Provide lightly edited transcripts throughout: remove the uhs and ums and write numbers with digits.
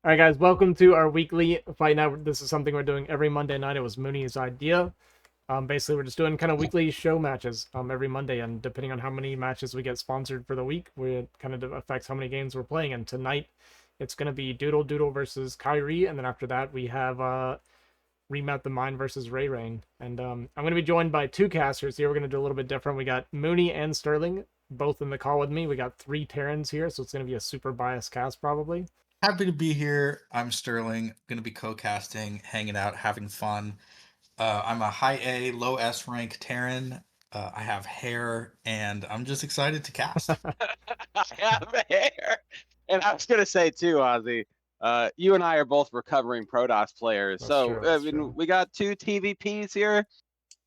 All right, guys, welcome to our weekly fight night. This is something we're doing every Monday night. It was Mooney's idea. Basically, we're just doing kind of weekly show matches every Monday, and depending on how many matches we get sponsored for the week, it kind of affects how many games we're playing. And tonight, it's going to be Doodle versus Kyrie, and then after that, we have Remount the Mind versus Ray Rain. And I'm going to be joined by two casters here. We're going to do a little bit different. We got Mooney and Sterling both in the call with me. We got three Terrans here, so it's going to be a super biased cast probably. Happy to be here. I'm Sterling. Going to be co-casting, hanging out, having fun. I'm a high A, low S rank Terran. I have hair, and I'm just excited to cast. I have hair. And I was gonna say too, Ozzy, you and I are both recovering Protoss players. That's true. I That's mean, true. we got two TVPs here.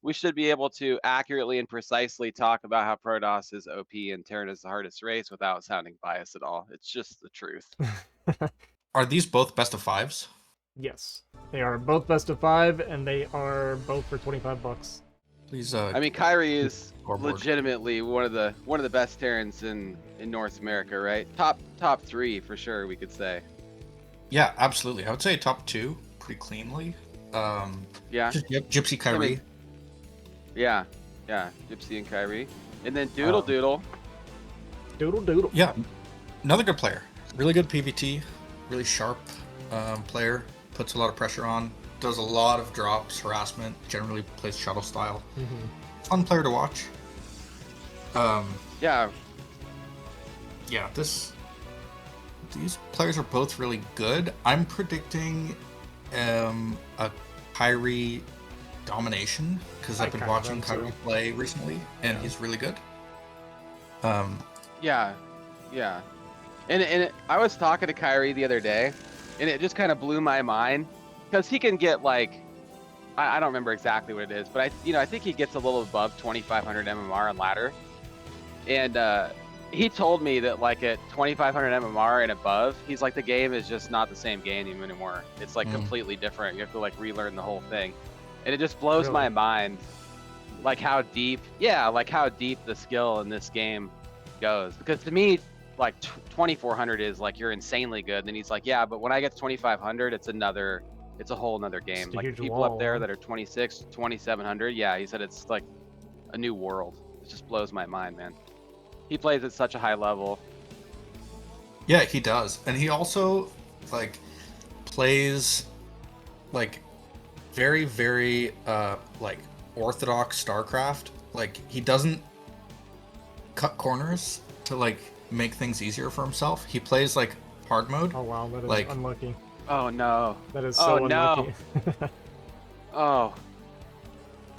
We should be able to accurately and precisely talk about how Protoss is OP and Terran is the hardest race without sounding biased at all. It's just the truth. Are these both best of fives? Yes, they are both best of five, and they are both for $25. Please. I mean, Kyrie is scoreboard. legitimately one of the best Terrans in North America, right? Top three for sure, we could say. Yeah, absolutely. I would say top two pretty cleanly. Yeah. Gypsy Kyrie. Yeah, Gypsy and Kyrie, and then Doodle. Doodle. Yeah, another good player. Really good PvT. Really sharp player. Puts a lot of pressure on. Does a lot of drops, harassment. Generally plays shuttle style. Mm-hmm. Fun player to watch. Yeah. Yeah, these players are both really good. I'm predicting a Kyrie domination because I've been watching Kyrie play recently, and he's really good. Yeah. And I was talking to Kyrie the other day, and it just kind of blew my mind because he can get like, I don't remember exactly what it is, but I think he gets a little above 2,500 MMR on ladder, and he told me that like at 2,500 MMR and above, he's like, the game is just not the same game anymore. It's like completely different. You have to like relearn the whole thing, and it just blows my mind, like how deep the skill in this game goes. Because to me, like 2,400 is like you're insanely good. And then he's like, yeah, but when I get to 2,500, it's a whole nother game. Like the people up there that are 26, 2,700, yeah, he said it's like a new world. It just blows my mind, man. He plays at such a high level. Yeah, he does, and he also like plays like very, very like orthodox StarCraft. Like he doesn't cut corners to like make things easier for himself. He plays like hard mode. Oh wow, that is like, unlucky. Oh no. That is so unlucky. No. Oh.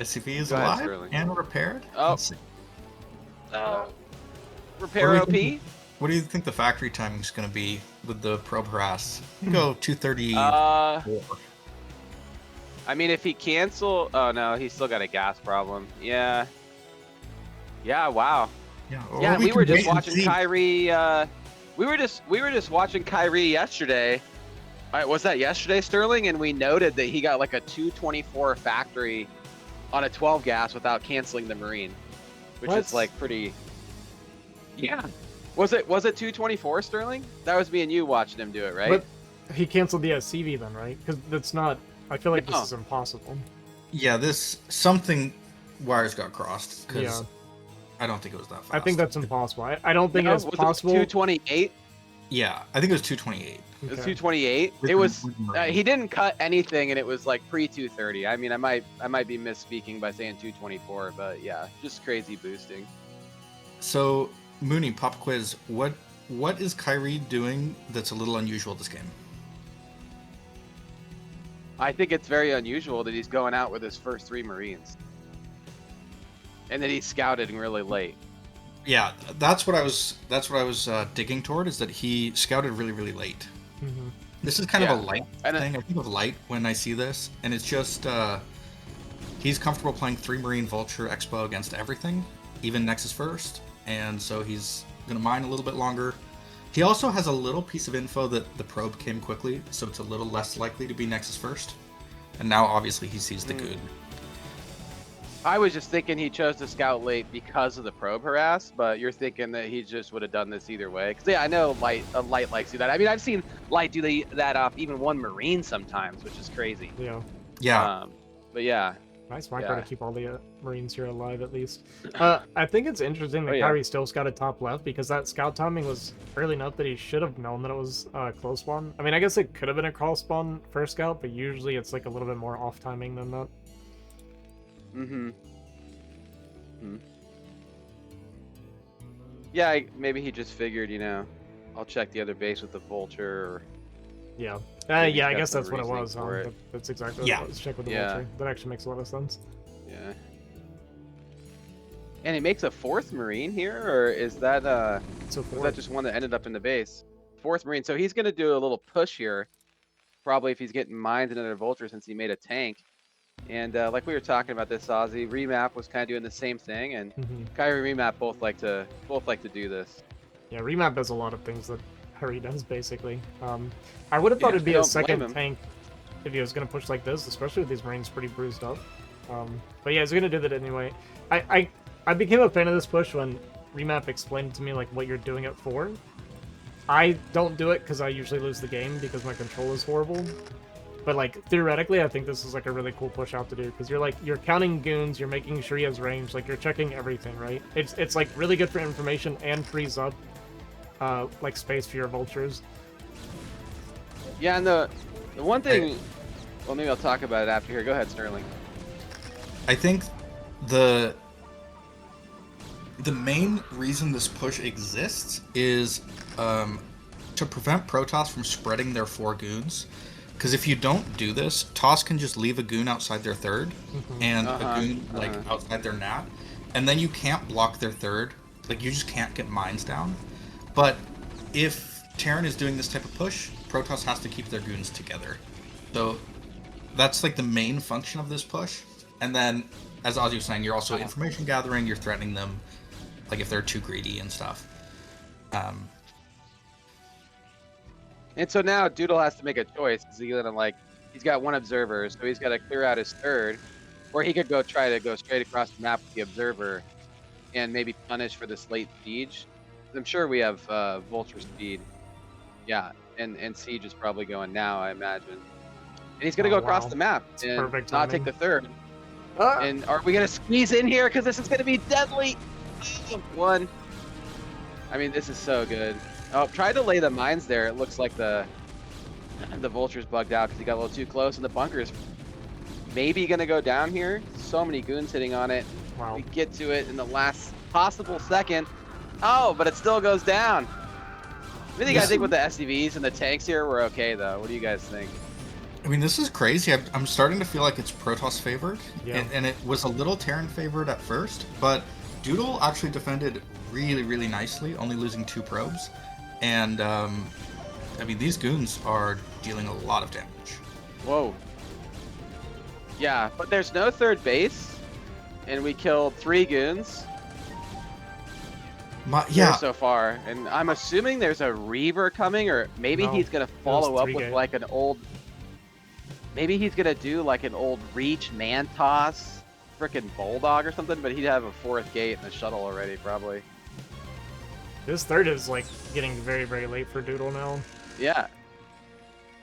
SCP is alive and repaired. Oh. Repair OP? What do you think the factory timing is going to be with the probe harass? Go 230. I mean, if he cancel, oh no, he's still got a gas problem. Yeah. Wow. Yeah, we were just watching Kyrie. We were just watching Kyrie yesterday. Was that yesterday, Sterling? And we noted that he got like a 224 factory on a 12 gas without canceling the Marine, which is like pretty. Yeah. Was it 224, Sterling? That was me and you watching him do it, right? But he canceled the CV then, right? Because that's not. I feel like this is impossible. Yeah, something wires got crossed because I don't think it was that fast. I think that's impossible. I don't think it's possible. 228. Yeah, I think it was 228. It was 228. It was. He didn't cut anything, and it was like pre 230. I mean, I might be misspeaking by saying 224, but yeah, just crazy boosting. So Mooney, pop quiz. What is Kyrie doing that's a little unusual this game? I think it's very unusual that he's going out with his first 3 Marines, and that he's scouting really late. Yeah, that's what I was digging toward, is that he scouted really, really late. Mm-hmm. This is kind of a light thing. I think of light when I see this, and it's just he's comfortable playing 3 Marine Vulture Expo against everything, even Nexus first, and so he's gonna mine a little bit longer. He also has a little piece of info that the probe came quickly, so it's a little less likely to be Nexus first. And now obviously he sees the good. I was just thinking he chose to scout late because of the probe harass, but you're thinking that he just would have done this either way. Because yeah, I know light likes to do that. I mean, I've seen light do that off even one marine sometimes, which is crazy. Yeah. Yeah. But yeah, Nice micro Yeah. to keep all the Marines here alive at least. I think it's interesting that Oh, yeah. Kyrie still scouted top left because that scout timing was early enough that he should have known that it was close spawn. I mean, I guess it could have been a crawl spawn first scout, but usually it's like a little bit more off timing than that. Yeah, maybe he just figured, I'll check the other base with the vulture. Or Yeah. Maybe he's Yeah, I got guess some that's what it reasoning was. for it. That's exactly what Yeah. it was. Check with the Yeah. vulture. That actually makes a lot of sense. Yeah. And he makes a fourth marine here, or is that So was for that just one that ended up in the base? Fourth marine. So he's gonna do a little push here, probably if he's getting mines and another vulture since he made a tank. And like we were talking about this, Ozzy, Remap was kind of doing the same thing, and Kyrie Remap both like to do this. Yeah, Remap does a lot of things that Harry does basically. I would have thought Yeah, it'd be I a don't blame second him. tank if he was gonna push like this, especially with these Marines pretty bruised up. But yeah, he's gonna do that anyway. I became a fan of this push when Remap explained to me like what you're doing it for. I don't do it because I usually lose the game because my control is horrible. But like theoretically, I think this is like a really cool push out to do because you're counting goons, you're making sure he has range, like you're checking everything, right? It's like really good for information and frees up like space for your vultures. Yeah, and the one thing, well, maybe I'll talk about it after here. Go ahead, Sterling. I think the main reason this push exists is to prevent Protoss from spreading their 4 goons. Because if you don't do this, Toss can just leave a goon outside their third and a goon outside their nat, and then you can't block their third. Like you just can't get mines down. But if Terran is doing this type of push, Protoss has to keep their goons together. So that's like the main function of this push. And then, as Ozzy was saying, you're also information gathering. You're threatening them, like if they're too greedy and stuff. And so now Doodle has to make a choice. He's got one observer, so he's got to clear out his third, or he could try to go straight across the map with the observer, and maybe punish for this late siege. I'm sure we have vulture speed. Yeah, and siege is probably going now, I imagine. And he's gonna go across the map and perfect not take timing. the third. And are we gonna squeeze in here? Because this is gonna be deadly. One. I mean, this is so good. Oh, tried to lay the mines there. It looks like the vulture's bugged out because he got a little too close, and the bunker's maybe gonna go down here. So many goons hitting on it. Wow. We get to it in the last possible second. Oh, but it still goes down. I think with the SCVs and the tanks here, we're okay though. What do you guys think? I mean, this is crazy. I'm starting to feel like it's Protoss favored, Yeah. and it was a little Terran favored at first, but Doodle actually defended really, really nicely, only losing 2 probes. And, I mean, these goons are dealing a lot of damage. Whoa. Yeah, but there's no third base, and we killed 3 goons Yeah, so far. And I'm assuming there's a Reaver coming, or maybe No, he's gonna follow up 3 with gate. like an old. Maybe he's gonna do like an old Reach Mantos, frickin' Bulldog or something, but he'd have a 4th gate and a shuttle already, probably. This third is like getting very, very late for Doodle now. Yeah.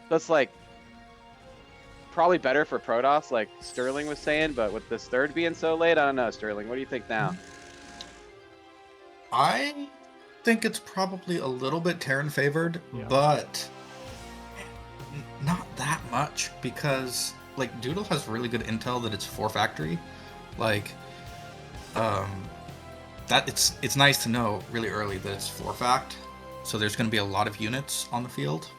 That's like probably better for Protoss, like Sterling was saying, but with this third being so late, I don't know, Sterling. What do you think now? I think it's probably a little bit Terran favored, Yeah. but not that much because like Doodle has really good intel that it's 4 factory. Like, that it's nice to know really early that it's 4 fact. So there's going to be a lot of units on the field,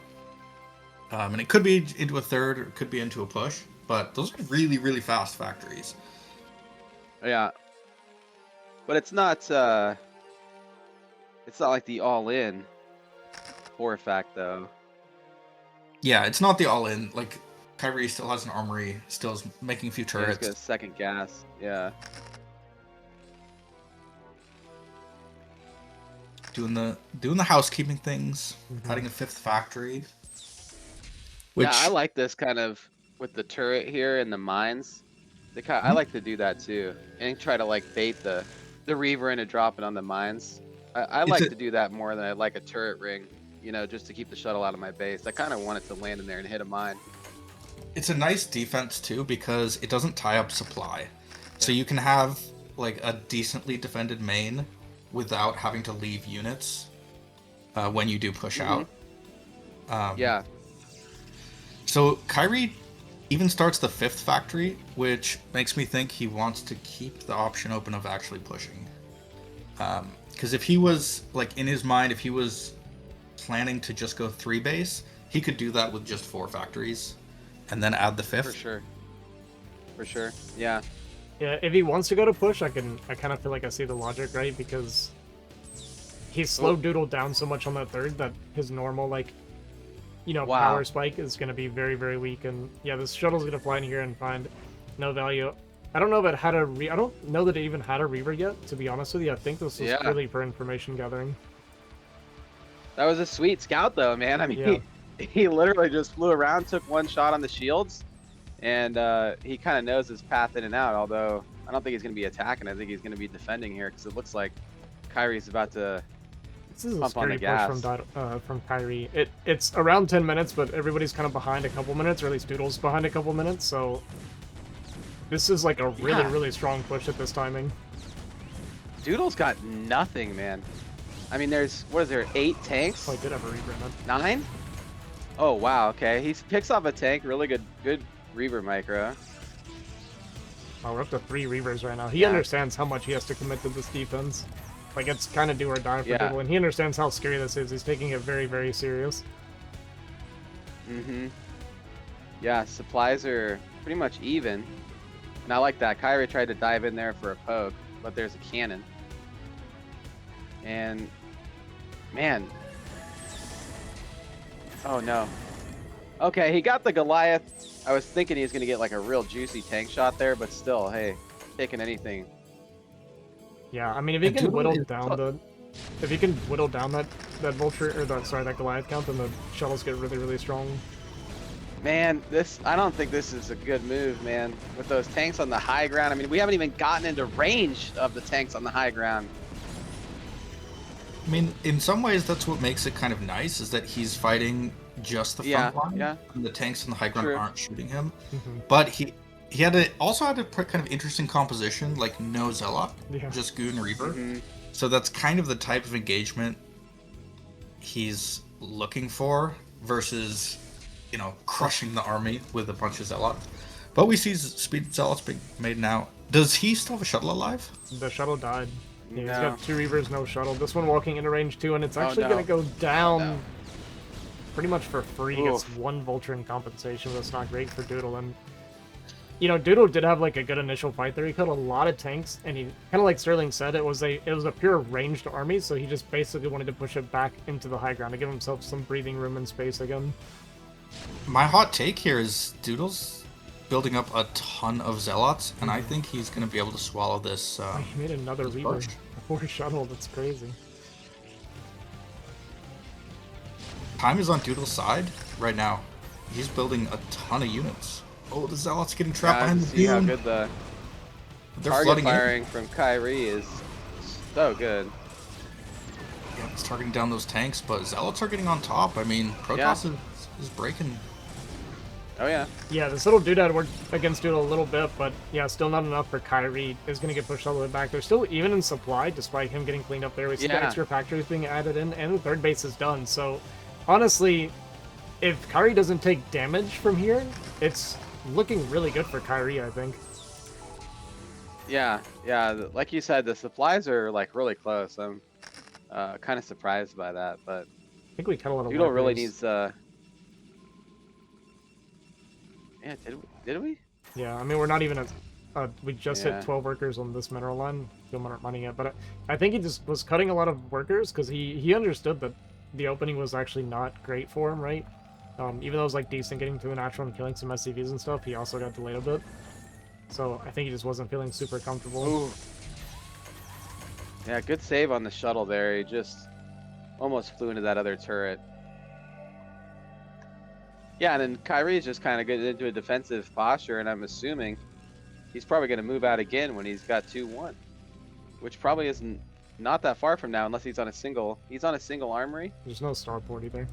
and it could be into a third, or it could be into a push. But those are really, really fast factories. Yeah. But it's not like the all-in 4 fact though. Yeah, it's not the all-in. Like, Kyrie still has an armory, still is making a few Yeah, he's turrets. got a second gas. Yeah. Doing the housekeeping things, adding a 5th factory. Which Yeah, I like this kind of with the turret here and the mines. I like to do that too, and try to like bait the Reaver into dropping on the mines. I It's like a to do that more than I like a turret ring, you know, just to keep the shuttle out of my base. I kind of want it to land in there and hit a mine. it's a nice defense too because it doesn't tie up supply. So Yeah. you can have like a decently defended main without having to leave units when you do push Hmm. out. Um, Yeah. so Kyrie even starts the fifth factory, which makes me think he wants to keep the option open of actually pushing. Because if he was like in his mind, if he was planning to just go 3 base, he could do that with just 4 factories, and then add the For fifth. sure. For sure. Yeah. Yeah, if he wants to go to push, I kind of feel like I see the logic, right? Because he slowed Doodle down so much on that third that his normal, like, Wow. power spike is going to be very, very weak. And yeah, this shuttle's going to fly in here and find no value. I don't know if it had I don't know that it even had a Reaver yet, to be honest with you. I think this was Yeah. purely for information gathering. That was a sweet scout though, man. I mean, Yeah. he literally just flew around, took one shot on the shields, and he kind of knows his path in and out. Although I don't think he's going to be attacking. I think he's going to be defending here because it looks like Kyrie's about to This is a pump on the scary push gas. from Kyrie. It's around 10 minutes, but everybody's kind of behind a couple minutes, or at least Doodle's behind a couple minutes, so this is like a really, Yeah. really strong push at this timing. Doodle's got nothing, man. I mean, what is there, 8 tanks? Oh, I did have a Reaver in it. 9? Oh, wow, okay. He picks off a tank, really good Reaver micro. Oh, we're up to 3 Reavers right now. He Yeah. understands how much he has to commit to this defense. Like, it's kind of do or die for Yeah. Doodle, and he understands how scary this is. He's taking it very, very serious. Mm-hmm. Yeah, supplies are pretty much even. And I like that. Kyrie tried to dive in there for a poke, but there's a cannon. And, man. Oh, no. Okay, he got the Goliath. I was thinking he was going to get like a real juicy tank shot there, but still, hey, taking anything. Yeah, I mean, if he And can Doodle whittle is- down if he can whittle down that vulture, or that Goliath count, then the shuttles get really, really strong. Man, I don't think this is a good move, man. With those tanks on the high ground. I mean, we haven't even gotten into range of the tanks on the high ground. I mean, in some ways, that's what makes it kind of nice, is that he's fighting just the Yeah, front line, yeah. and the tanks on the high ground True. aren't shooting him. Mhm. But he also had a kind of interesting composition, like no Zealot, Yeah. just Goon Reaver. Mhm. So that's kind of the type of engagement he's looking for versus, crushing the army with a bunch of Zealots. But we see Speed Zealots being made now. Does he still have a shuttle alive? The shuttle died. Yeah, he's No. got 2 Reavers, no shuttle. This one walking into range 2, and it's Oh, actually no. going to go down no. pretty much for free. He gets Oof. 1 vulture in compensation, but that's not great for Doodle. And, Doodle did have like a good initial fight there. He killed a lot of tanks, and he, kind of like Sterling said, it was a pure ranged army, so he just basically wanted to push it back into the high ground to give himself some breathing room and space again. My hot take here is Doodle's building up a ton of Zealots, and I think he's going to be able to swallow this. Oh, he made another this Reaver push. before shuttle. That's crazy. Time is on Doodle's side right now. He's building a ton of units. Oh, the Zealots getting trapped Yeah, behind to the see how beam. good the They're target flooding firing from Kyrie is so good. in. Yeah, it's targeting down those tanks, but Zealots are getting on top. I mean, Protoss is breaking. Oh yeah. Yeah, this little doodad worked against Doodle a little bit, but yeah, still not enough for Kyrie. Is going to get pushed all the way back. They're still even in supply, despite him getting cleaned up there. We see the Yeah. extra factories being added in, and the third base is done. So, honestly, if Kyrie doesn't take damage from here, it's looking really good for Kyrie, I think. Yeah, like you said, the supplies are like really close. I'm kind of surprised by that, but I think we cut a lot of Doodle really workers. needs. Yeah, did we? Yeah, I mean, we're not even at... we just Yeah. hit 12 workers on this mineral line. Still not running it, but I think he just was cutting a lot of workers because he understood that the opening was actually not great for him, right? Even though it was like decent getting to the natural and killing some SCVs and stuff, he also got delayed a bit. So I think he just wasn't feeling super comfortable. Ooh. Yeah, good save on the shuttle there. He just almost flew into that other turret. Yeah, and then Kyrie's just kind of getting into a defensive posture, and I'm assuming he's probably going to move out again when he's got 2-1, which probably isn't not that far from now unless he's on a single. He's on a single armory. There's no starport either.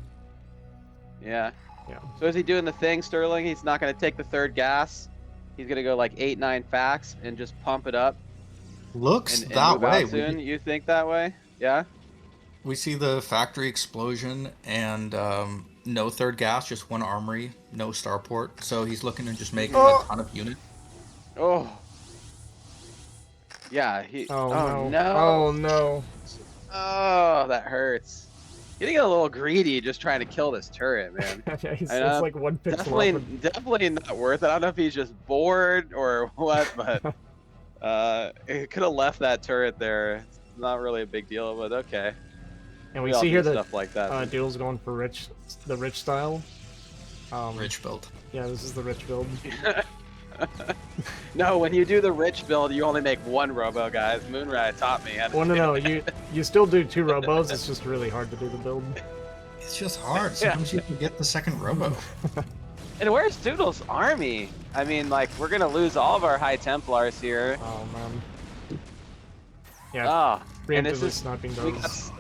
Yeah. Yeah. So is he doing the thing, Sterling? He's not going to take the third gas. He's going to go like 8-9 facts and just pump it up. Looks And that move out way. soon. You think that way? Yeah. We see the factory explosion and no third gas, just one armory, no starport. So he's looking to just make a ton of units. Oh. Yeah. Oh, no. no. Oh no. Oh, that hurts. Getting a little greedy just trying to kill this turret, man. Yeah, it's know. like one pixel Definitely, off of- definitely not worth it. I don't know if he's just bored or what, but it could have left that turret there. It's not really a big deal, but okay. And we all see do here that stuff like that. Doodle's going for the rich style. Rich build. Yeah, this is the rich build. No, when you do the rich build, you only make one robo, guys. Moonrise taught me. Well, no, you still do 2 robos. It's just really hard to do the build. It's just hard. Sometimes you can get the second robo. And where's Doodle's army? I mean, like, we're gonna lose all of our High Templars here. Oh man. Yeah, Ah, and preemptively this is sniping we those. got,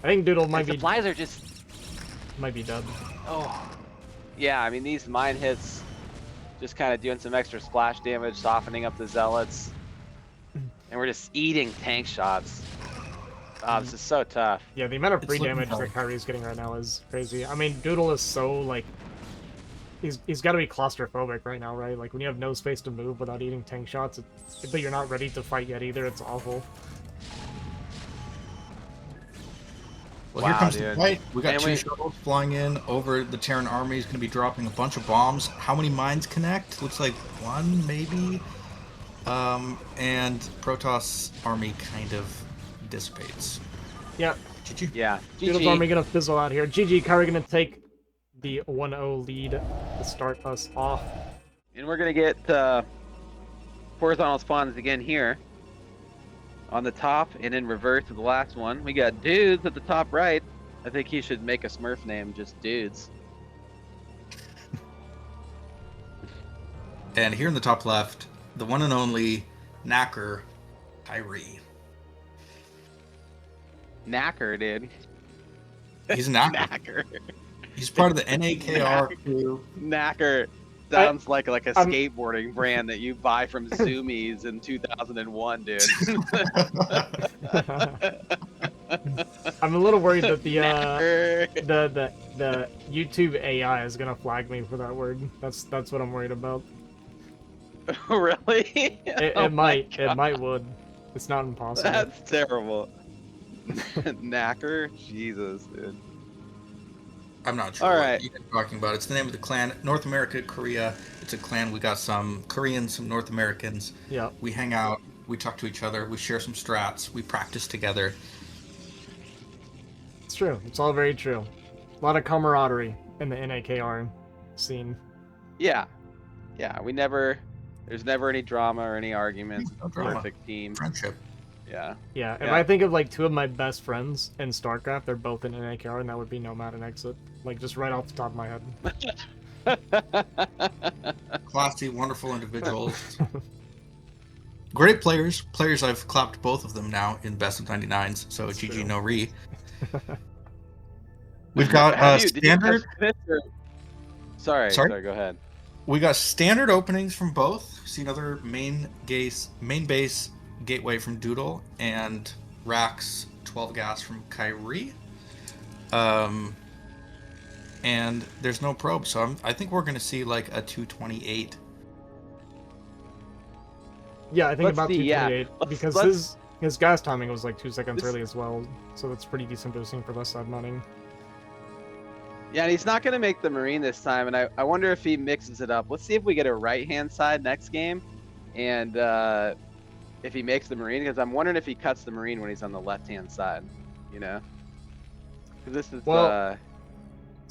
I think Doodle might and be supplies are just dead. oh. Yeah, I mean these mine hits, just kind of doing some extra splash damage, softening up the zealots, and we're just eating tank shots. Oh, this is so tough. Yeah, the amount of free It's looking damage that hard. Kyrie's getting right now is crazy. I mean, Doodle is so like he's got to be claustrophobic right now, right? Like when you have no space to move without eating tank shots, but you're not ready to fight yet either. It's awful. Well, Wow, here comes dude. the fight. We got And 2 we- shuttles flying in over the Terran army. He's going to be dropping a bunch of bombs. How many mines connect? Looks like 1, maybe. And Protoss army kind of dissipates. Yeah, GG. Yeah, Doodle's GG. army gonna fizzle out here. GG, Kyrie gonna take the 1-0 lead to start us off. And we're gonna get horizontal spawns again here on the top and in reverse of the last one. We got dudes at the top right. I think he should make a Smurf name, just dudes. And here in the top left, the one and only Knacker, Kyrie. Knacker, dude. He's a Knacker. Knacker. He's part of the NAKR crew. Knacker. Sounds like a I'm- skateboarding brand that you buy from Zoomies in 2001, dude. I'm a little worried that the Knacker. the YouTube AI is gonna flag me for that word. That's what I'm worried about. Really? It, Oh it my might God. would. It's not impossible. That's terrible. Knacker? Jesus, dude. I'm not sure All what right. you're talking about. It's the name of the clan. North America, Korea. It's a clan. We got some Koreans, some North Americans. Yeah. We hang out. We talk to each other. We share some strats. We practice together. It's true. It's all very true. A lot of camaraderie in the NAKR scene. Yeah. Yeah, there's never any drama or any arguments. No drama. Perfect team. Friendship. Yeah. Yeah. If Yeah. I think of like 2 of my best friends in StarCraft, they're both in NAKR, and that would be Nomad and Exit. Like just right off the top of my head. Classy, wonderful individuals. Great players. Players, I've clapped both of them now in best of 99s, so That's GG true. no re. We've got Did you standard. catch this or- Sorry, Sorry? go ahead. We got standard openings from both. See another main base gateway from Doodle and Rax 12 gas from Kyrie. And there's no probe, so I think we're gonna see like a 228. Yeah, I think Let's about see, yeah. 228 because Let's- his gas timing was like 2 seconds This- early as well, so that's pretty decent boosting for left side mining. Yeah, and he's not going to make the Marine this time, and I wonder if he mixes it up. Let's see if we get a right-hand side next game, and if he makes the Marine, because I'm wondering if he cuts the Marine when he's on the left-hand side, you know? 'Cause this is, Well,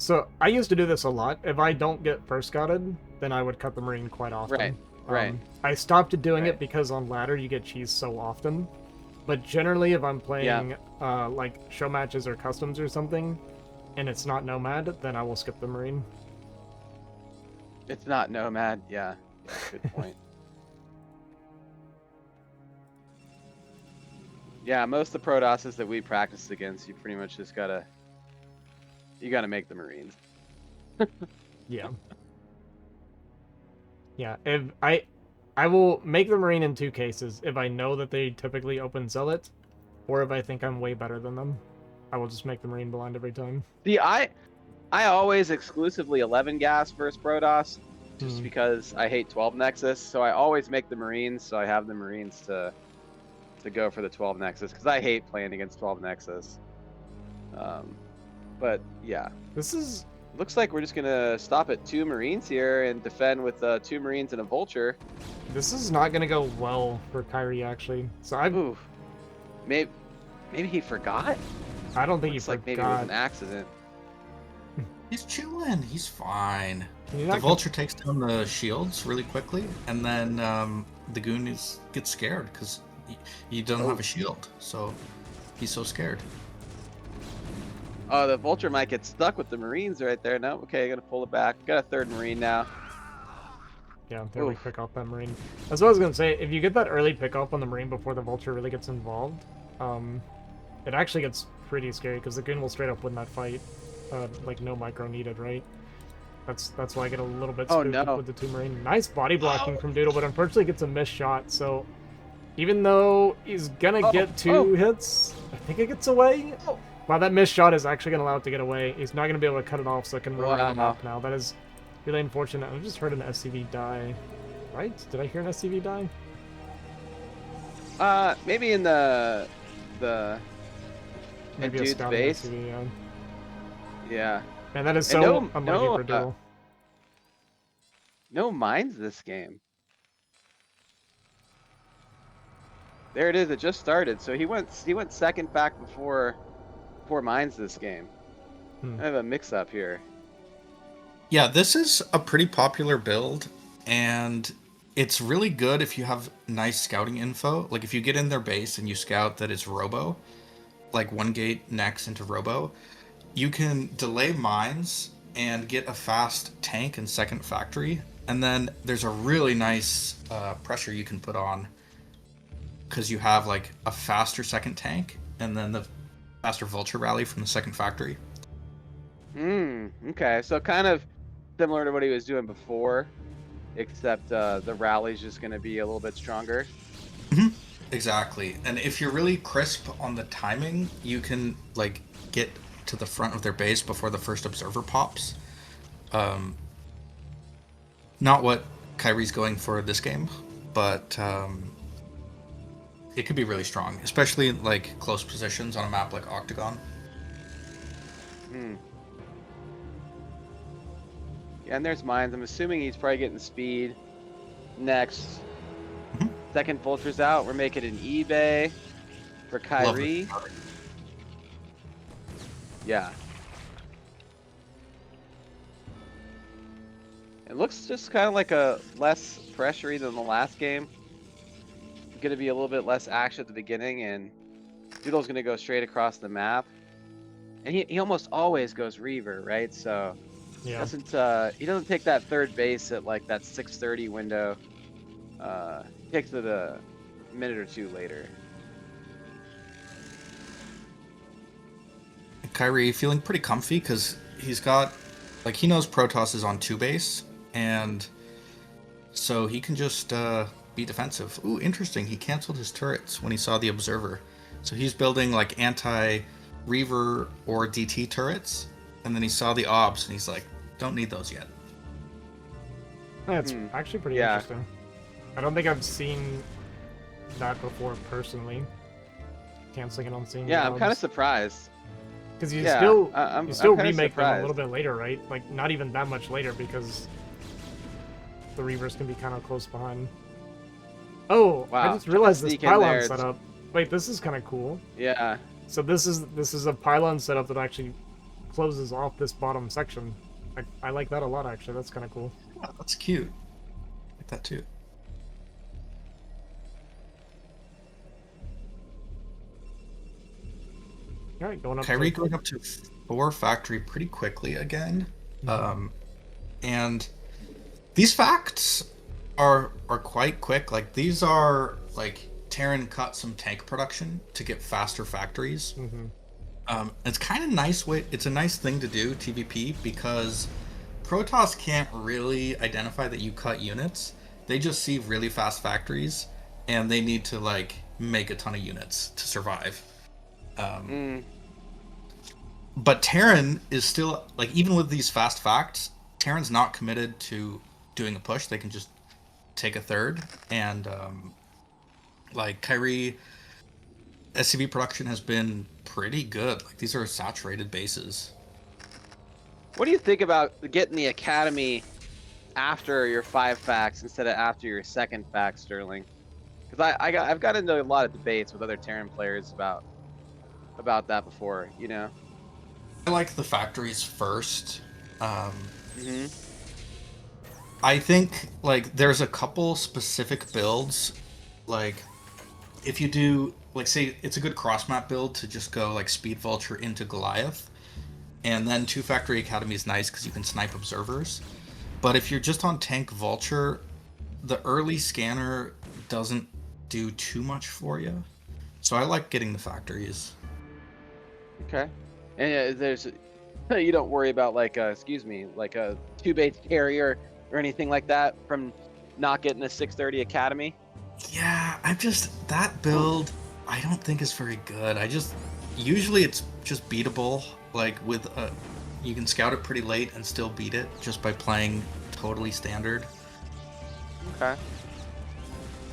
So I used to do this a lot. If I don't get first scouted, then I would cut the Marine quite often. Right, right. I stopped doing Right. it because on ladder you get cheese so often. But generally, if I'm playing like show matches or customs or something, and it's not Nomad, then I will skip the Marine. It's not Nomad. Yeah. Good point. Yeah, most of the Protosses that we practice against, you pretty much just gotta make the Marines. Yeah. Yeah, if I will make the Marine in two cases. If I know that they typically open Zealot, or if I think I'm way better than them, I will just make the Marine blind every time. See, I always exclusively 11 gas versus Protoss, just Hmm. because I hate 12 Nexus. So I always make the Marines, so I have the Marines to go for the 12 Nexus, because I hate playing against 12 Nexus. But yeah, This is looks like we're just gonna stop at 2 Marines here and defend with 2 Marines and a Vulture. not gonna go well for Kyrie actually. So Ooh, maybe he forgot. I don't think Looks he like maybe it was an forgot. accident. He's chilling. He's fine. Can you The not vulture takes down the shields really quickly, and then the goon gets scared because he doesn't have a shield, so he's so scared. Oh, the Vulture might get stuck with the Marines right there. No, okay, gonna pull it back. Got a 3rd Marine now. Yeah, there we Oof. pick off that Marine. That's what I was gonna say. If you get that early pick off on the Marine before the Vulture really gets involved, it actually gets pretty scary because the Goon will straight up win that fight. Like no micro needed, right? That's why I get a little bit Oh, spooked up no. with the 2 Marine. Nice body blocking from Doodle, but unfortunately gets a missed shot. So even though he's gonna get 2 hits, I think it gets away. Wow, that missed shot is actually gonna allow it to get away. He's not gonna be able to cut it off, so it can run around the map now. That is really unfortunate. I just heard an SCV die. Right? Did I hear an SCV die? Maybe in the Maybe a dude's scouting base. SCV, yeah. Yeah. Man, that is And so unlucky for Doodle. No mines this game. There it is. It just started. So he went second back before mines this game. I have a mix-up here. Yeah, this is a pretty popular build, and it's really good if you have nice scouting info. Like if you get in their base and you scout that it's Robo, like 1 gate next into Robo, you can delay mines and get a fast tank and second factory. And then there's a really nice pressure you can put on because you have like a faster second tank and then the faster vulture rally from the second factory. Okay. So kind of similar to what he was doing before, except the rally's just going to be a little bit stronger. Exactly. And if you're really crisp on the timing, you can like get to the front of their base before the first observer pops. Not what Kyrie's going for this game, but it could be really strong, especially in like close positions on a map like Octagon. Yeah, and there's mines. I'm assuming he's probably getting speed. Next. Second Vulture's out. We're making an eBay for Kyrie. Yeah. It looks just kind of like a less pressury than the last game. Going to be a little bit less action at the beginning, and Doodle's going to go straight across the map. And he almost always goes Reaver, right? So Yeah. he doesn't take that 3rd base at like that 6:30 window. He takes it a minute or 2 later. Kyrie feeling pretty comfy because he's got, like, he knows Protoss is on 2 base, and so he can just be defensive. Ooh, interesting. He canceled his turrets when he saw the observer. So he's building like anti-Reaver or DT turrets, and then he saw the obs and he's like, don't need those yet. That's actually pretty interesting. I don't think I've seen that before personally. Canceling it on seeing. Yeah, I'm kind of surprised. Because you I'm still kinda remake them a surprised. little bit later, right? Like not even that much later because the Reavers can be kind of close behind. Oh, Wow, I just realized this sneak in pylon there. setup. Wait, this is kind of cool. Yeah. So this is a pylon setup that actually closes off this bottom section. I like that a lot actually. That's kind of cool. Oh, that's cute. I like that too. All right, going up. Kyrie going up to 4 factory pretty quickly again. And These facts are quite quick. Like these are like Terran cut some tank production to get faster factories. It's kind of nice way. It's a nice thing to do TVP because Protoss can't really identify that you cut units. They just see really fast factories, and they need to like make a ton of units to survive. But Terran is still like, even with these fast facts, Terran's not committed to doing a push. They can just take a third, and like Kyrie SCV production has been pretty good. Like these are saturated bases. What do you think about getting the Academy after your 5 facts instead of after your second fact, Sterling? Because I've got into a lot of debates with other Terran players about that before, you know? I like the factories first. I think like there's a couple specific builds, like if you do like, say it's a good cross map build to just go like Speed Vulture into Goliath, and then 2 Factory Academy is nice because you can snipe observers. But if you're just on Tank Vulture, the early scanner doesn't do too much for you. So I like getting the factories. Okay. And there's, you don't worry about like, like a 2-base carrier or anything like that from not getting a 630 Academy? Yeah, that build I don't think is very good. Usually it's just beatable, like with you can scout it pretty late and still beat it just by playing totally standard. Okay.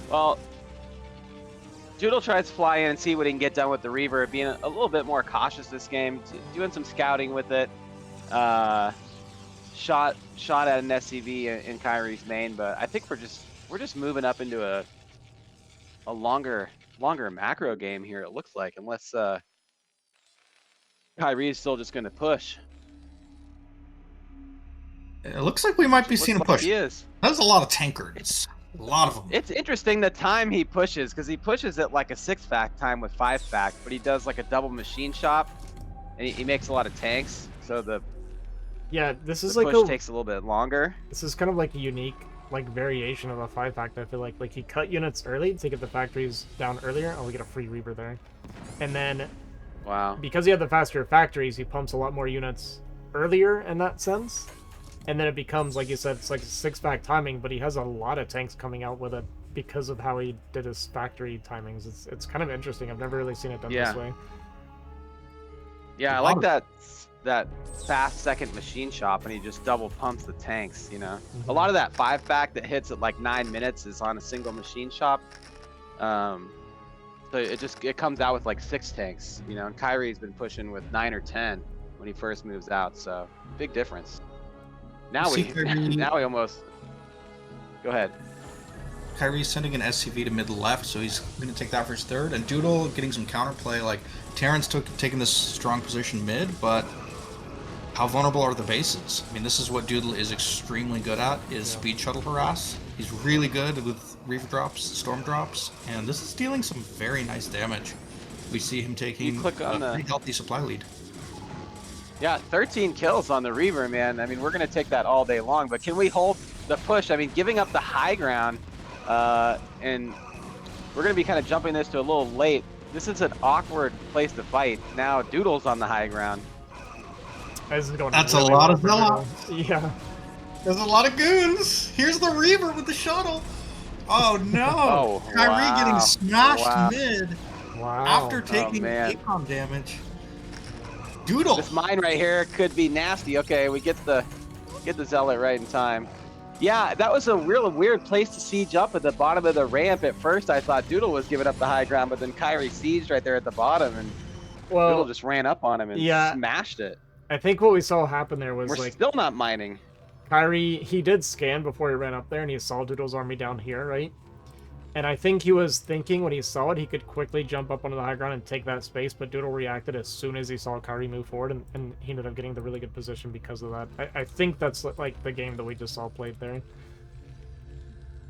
Well, Doodle tries to fly in and see what he can get done with the Reaver, being a little bit more cautious this game, doing some scouting with it. Shot at an SCV in Kyrie's main, but I think we're just moving up into a longer macro game here, it looks like, unless Kyrie is still just going to push. It looks like we might be seeing a push. He is. That's a lot of tankers. A lot of them. It's interesting the time he pushes, because he pushes at like a 6-fact time with 5-fact, but he does like a double machine shop, and he makes a lot of tanks. So this is the like push takes a little bit longer. This is kind of like a unique like variation of a 5-fact. I feel like he cut units early to get the factories down earlier. Oh, we get a free Reaver there, and then because he had the faster factories, he pumps a lot more units earlier in that sense. And then it becomes, like you said, it's like a 6-fact timing, but he has a lot of tanks coming out with it because of how he did his factory timings. It's kind of interesting. I've never really seen it done this way. Yeah, I like that fast second machine shop, and he just double pumps the tanks, you know? A lot of that 5-fact that hits at like 9 minutes is on a single machine shop. So it comes out with like 6 tanks, you know? And Kyrie's been pushing with 9 or 10 when he first moves out, so big difference. Now we almost go ahead. Kyrie's sending an SCV to mid left, so he's going to take that for his third. And Doodle getting some counterplay. Like Terran's taking this strong position mid, but how vulnerable are the bases? I mean, this is what Doodle is extremely good at: is speed shuttle harass. He's really good with Reaver drops, storm drops, and this is dealing some very nice damage. We see him taking a pretty healthy supply lead. Yeah, 13 kills on the Reaver, man. I mean, we're going to take that all day long, but can we hold the push? I mean, giving up the high ground, and we're going to be kind of jumping this to a little late. This is an awkward place to fight. Now, Doodle's on the high ground. That's really a lot of Doodle. Yeah. There's a lot of goons. Here's the Reaver with the shuttle. Oh, no. Kyrie getting smashed mid after taking ACOM damage. Doodle. This mine right here could be nasty. Okay, we get the Zealot right in time. Yeah, that was a real weird place to siege up at the bottom of the ramp. At first, I thought Doodle was giving up the high ground, but then Kyrie sieged right there at the bottom, and Doodle just ran up on him and smashed it. I think what we saw happen there was we're still not mining. Kyrie, he did scan before he ran up there, and he saw Doodle's army down here, right? And I think he was thinking when he saw it, he could quickly jump up onto the high ground and take that space, but Doodle reacted as soon as he saw Kyrie move forward, and he ended up getting the really good position because of that. I think that's like the game that we just saw played there.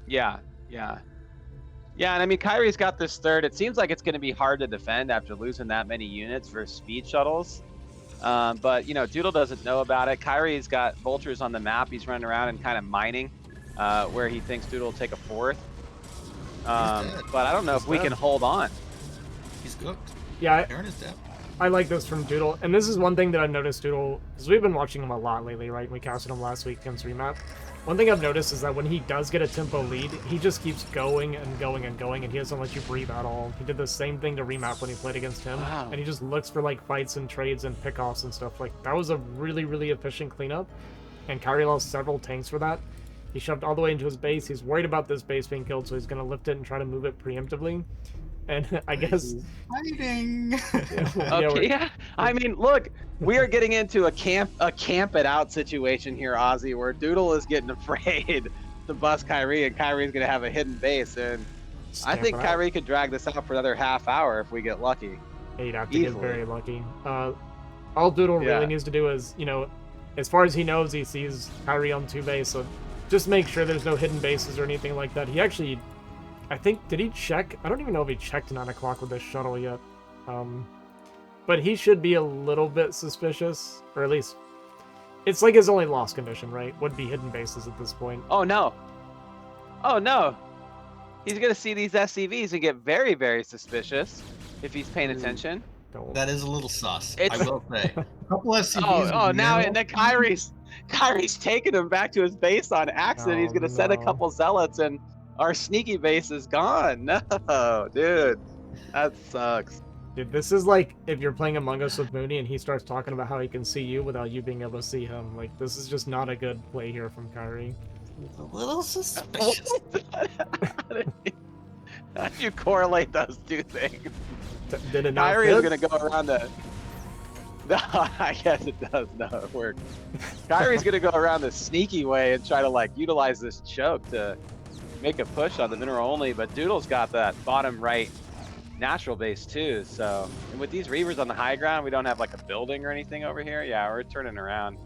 Yeah, and I mean, Kyrie's got this third. It seems like it's going to be hard to defend after losing that many units for speed shuttles. But, you know, Doodle doesn't know about it. Kyrie's got vultures on the map. He's running around and kind of mining. where he thinks Doodle will take a fourth. dead. But I don't know He's if we dead. can hold on. He's cooked. Yeah, Aaron is dead. I like this from Doodle, and this is one thing that I've noticed Doodle, because we've been watching him a lot lately, right? We casted him last week against Remap. One thing I've noticed is that when he does get a tempo lead, he just keeps going and going and going, and he doesn't let you breathe at all. He did the same thing to Remap when he played against him, Wow. and he just looks for like fights and trades and pickoffs and stuff. Like, that was a really, really efficient cleanup, and Kyrie lost several tanks for that. He shoved all the way into his base. He's worried about this base being killed, so he's going to lift it and try to move it preemptively. And I guess... Fighting. Okay, yeah. I mean, look, we are getting into a camp it out situation here, Ozzy, where Doodle is getting afraid to bust Kyrie, and Kyrie's gonna have a hidden base, and I think Kyrie could drag this out for another half hour if we get lucky. He'd have to Easily. get very lucky. All Doodle Yeah. really needs to do is, you know, as far as he knows, he sees Kyrie on 2 base, so just make sure there's no hidden bases or anything like that. He actually, I think, did he check? I don't even know if he checked 9 o'clock with this shuttle yet. But he should be a little bit suspicious, or at least, it's like his only loss condition, right? Would be hidden bases at this point. Oh no. Oh no. He's gonna see these SCVs and get very, very suspicious if he's paying attention. Don't. That is a little sus. It's- I will say. A couple SCVs. Oh, with now Nero. and then Kyrie's taking him back to his base on accident. He's Oh, gonna send a no. couple zealots, and our sneaky base is gone. No, dude, that sucks. Dude, this is like if you're playing Among Us with Mooney and he starts talking about how he can see you without you being able to see him. Like, this is just not a good play here from Kyrie. A little suspicious. How do you correlate those two things? Did it not Kyrie is fit? gonna go around the. No, I guess it does. No, it worked. Kyrie's gonna go around the sneaky way and try to like utilize this choke to make a push on the mineral only. But Doodle's got that bottom right natural base too. So, and with these Reavers on the high ground, we don't have like a building or anything over here. Yeah, we're turning around.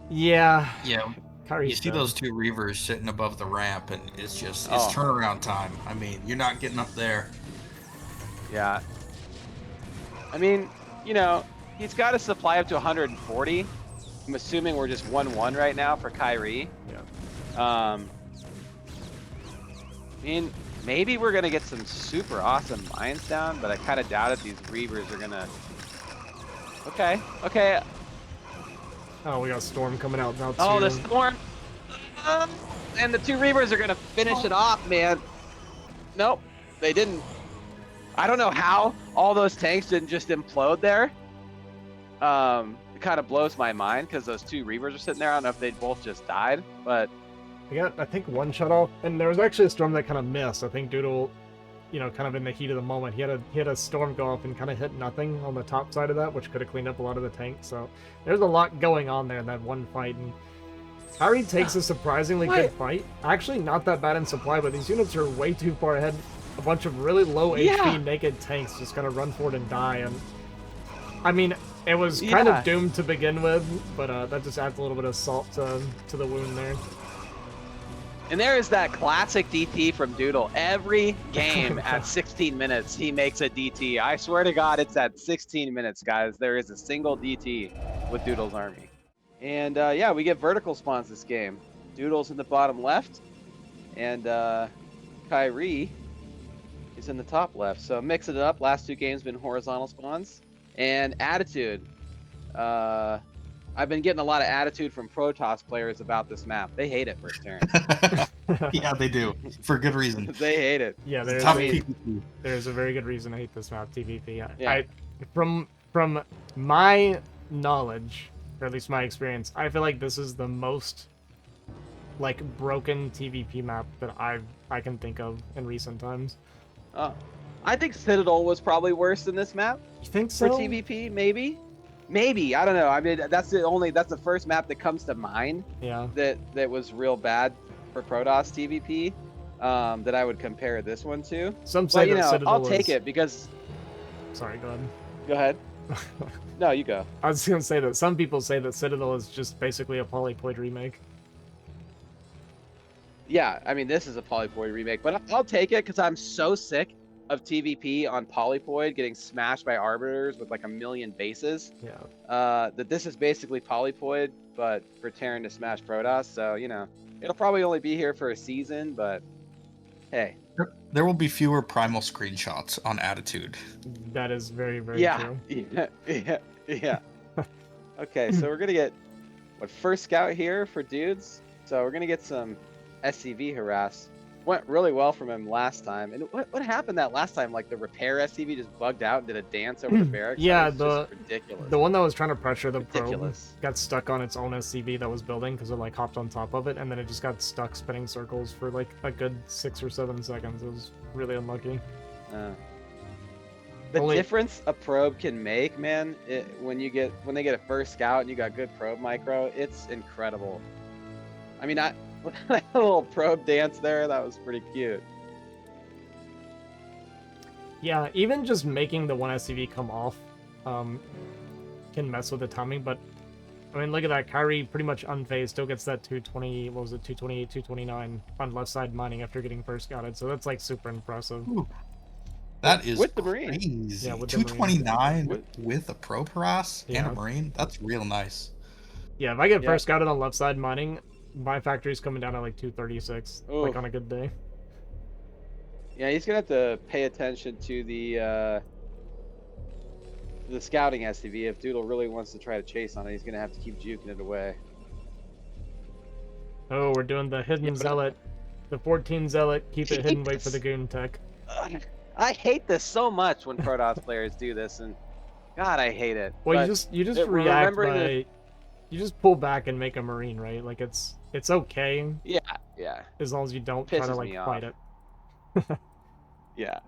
Yeah. Yeah. Kyrie's You see dead. those 2 Reavers sitting above the ramp, and it's just Oh. it's turnaround time. I mean, you're not getting up there. Yeah. I mean, you know, he's got a supply up to 140. I'm assuming we're just 1-1 right now for Kyrie. Yeah. I mean, maybe we're gonna get some super awesome mines down, but I kind of doubt it. These Reavers are gonna. Okay. Okay. Oh, we got Storm coming out now too. Oh, the storm. And the 2 Reavers are gonna finish it off, man. Nope, they didn't. I don't know how all those tanks didn't just implode there. It kind of blows my mind because those 2 Reavers are sitting there. I don't know if they both just died, but We got, I think, 1 shut off, and there was actually a Storm that kind of missed. I think Doodle, you know, kind of in the heat of the moment, he had a Storm go off and kind of hit nothing on the top side of that, which could have cleaned up a lot of the tanks. So there's a lot going on there in that one fight, and Kyrie takes a surprisingly good fight. Actually, not that bad in supply, but these units are way too far ahead. A bunch of really low Yeah. HP naked tanks just kind of run for it and die, and I mean, it was kind Yeah. of doomed to begin with, but that just adds a little bit of salt to the wound there. And there is that classic DT from Doodle. Every game at 16 minutes, he makes a DT. I swear to God, it's at 16 minutes, guys. There is a single DT with Doodle's army. And yeah, we get vertical spawns this game. Doodle's in the bottom left, and Kyrie is in the top left. So mixing it up. Last 2 games been horizontal spawns. And attitude. I've been getting a lot of attitude from Protoss players about this map. They hate it first turn. Yeah, they do. For good reason. They hate it. Yeah, It's there's tough a, PvP. there's a very good reason I hate this map, TVP. Yeah. From my knowledge, or at least my experience, I feel like this is the most like broken TVP map that I can think of in recent times. I think Citadel was probably worse than this map You think for so? TVP. Maybe I don't know. I mean, that's the first map that comes to mind Yeah. that was real bad for Protoss TVP. That I would compare this one to. Some say But you that know, Citadel I'll take is- it because. Sorry, go ahead. Go ahead. No, you go. I was gonna say that some people say that Citadel is just basically a Polypoid remake. Yeah, I mean, this is a Polypoid remake, but I'll take it because I'm so sick of TVP on Polypoid getting smashed by Arbiters with like 1,000,000 bases. Yeah. That this is basically Polypoid, but for Terran to smash Protoss. So, you know, it'll probably only be here for a season, but hey. There will be fewer primal screenshots on Attitude. That is very, very Yeah. true. Yeah. Okay, so we're going to get, first scout here for dudes. So we're going to get some SCV harass. Went really well from him last time. And what happened that last time? Like the repair SCV just bugged out and did a dance over the barracks? Yeah, that was just ridiculous. The one that was trying to pressure the probe Ridiculous. got stuck on its own SCV that was building because it like hopped on top of it, and then it just got stuck spinning circles for like a good 6 or 7 seconds. It was really unlucky. The Only- difference a probe can make, man, when they get a first scout and you got good probe micro, it's incredible. I mean, that little probe dance there, that was pretty cute. Yeah, even just making the one SCV come off can mess with the timing, but I mean, look at that. Kyrie pretty much unfazed, still gets that 220, what was it, 228, 229 on left side mining after getting first scouted, so that's like super impressive. Ooh. That is With the Marine. crazy. Yeah, with the Marine. 229 with a probe harass and Yeah. a Marine. That's real nice. Yeah, if I get Yeah. first scouted on left side mining, my factory's coming down at like 236, like Oof. on a good day. Yeah, he's gonna have to pay attention to the scouting SCV. If Doodle really wants to try to chase on it, he's gonna have to keep juking it away. Oh, we're doing the hidden Yeah, but- zealot. The 14 zealot, keep it hidden, wait for the Jesus. goon tech. Ugh, I hate this so much when Protoss players do this, and God, I hate it. Well, But you just it- react remembering by the- you just pull back and make a Marine, right? Like it's okay yeah, as long as you don't try to Pisses like me fight off. it. yeah.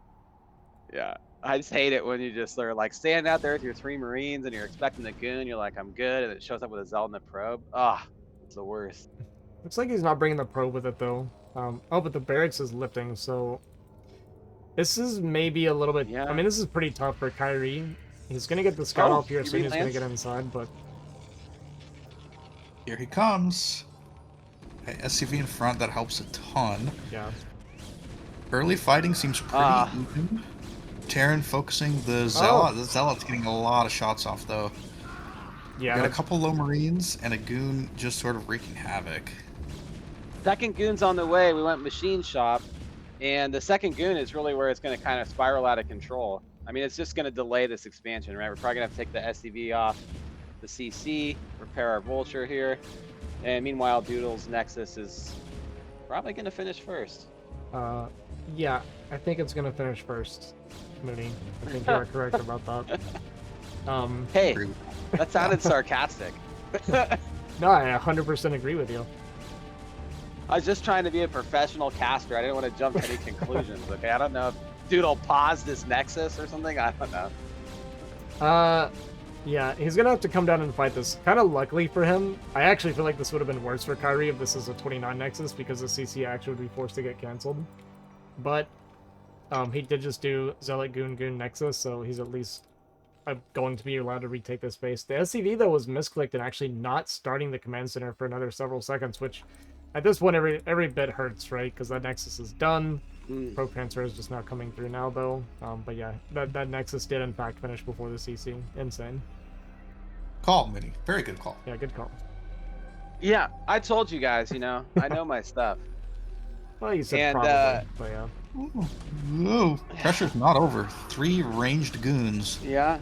I just hate it when you just are like standing out there with your 3 Marines and you're expecting the goon. You're like, I'm good, and it shows up with a Zealot and a probe. Ah, it's the worst. Looks like he's not bringing the probe with it though. Oh, but the barracks is lifting, so this is maybe a little bit. Yeah. I mean, this is pretty tough for Kyrie. He's gonna get the scout Oh, off here, he so he's gonna relance? get inside. But Here he comes. Okay, SCV in front, that helps a ton. yeah, Early fighting seems pretty Ah. even. Terran focusing the Zealot. The Zealot's getting a lot of shots off, though. yeah, Got a couple low Marines and a Goon just sort of wreaking havoc. Second goon's on the way. We went machine shop, and the second goon is really where it's going to kind of spiral out of control. I mean, it's just going to delay this expansion, right? We're probably going to have to take the SCV off the CC, repair our Vulture here, and meanwhile, Doodle's Nexus is probably going to finish first. yeah. I think it's gonna finish first, Mooney. I think you are correct about that. Hey, Agree. that sounded sarcastic. No, I 100% agree with you. I was just trying to be a professional caster. I didn't want to jump to any conclusions. Okay, I don't know if Doodle paused his Nexus or something. I don't know. Yeah, he's gonna have to come down and fight this. Kind of luckily for him, I actually feel like this would have been worse for Kyrie if this is a 29 Nexus because the CC actually would be forced to get canceled. But he did just do Zealot Goon Nexus, so he's at least going to be allowed to retake this base. The SCV though was misclicked and actually not starting the command center for another several seconds, which at this point every bit hurts, right? Because that Nexus is done. Probe transfer is just not coming through now though. But yeah, that Nexus did in fact finish before the CC. Insane. Call, Mini. Very good call. Yeah, good call. Yeah, I told you guys. You know, I know my stuff. Well, you said And, probably, but yeah. Ooh, pressure's not over. 3 ranged goons. Yeah.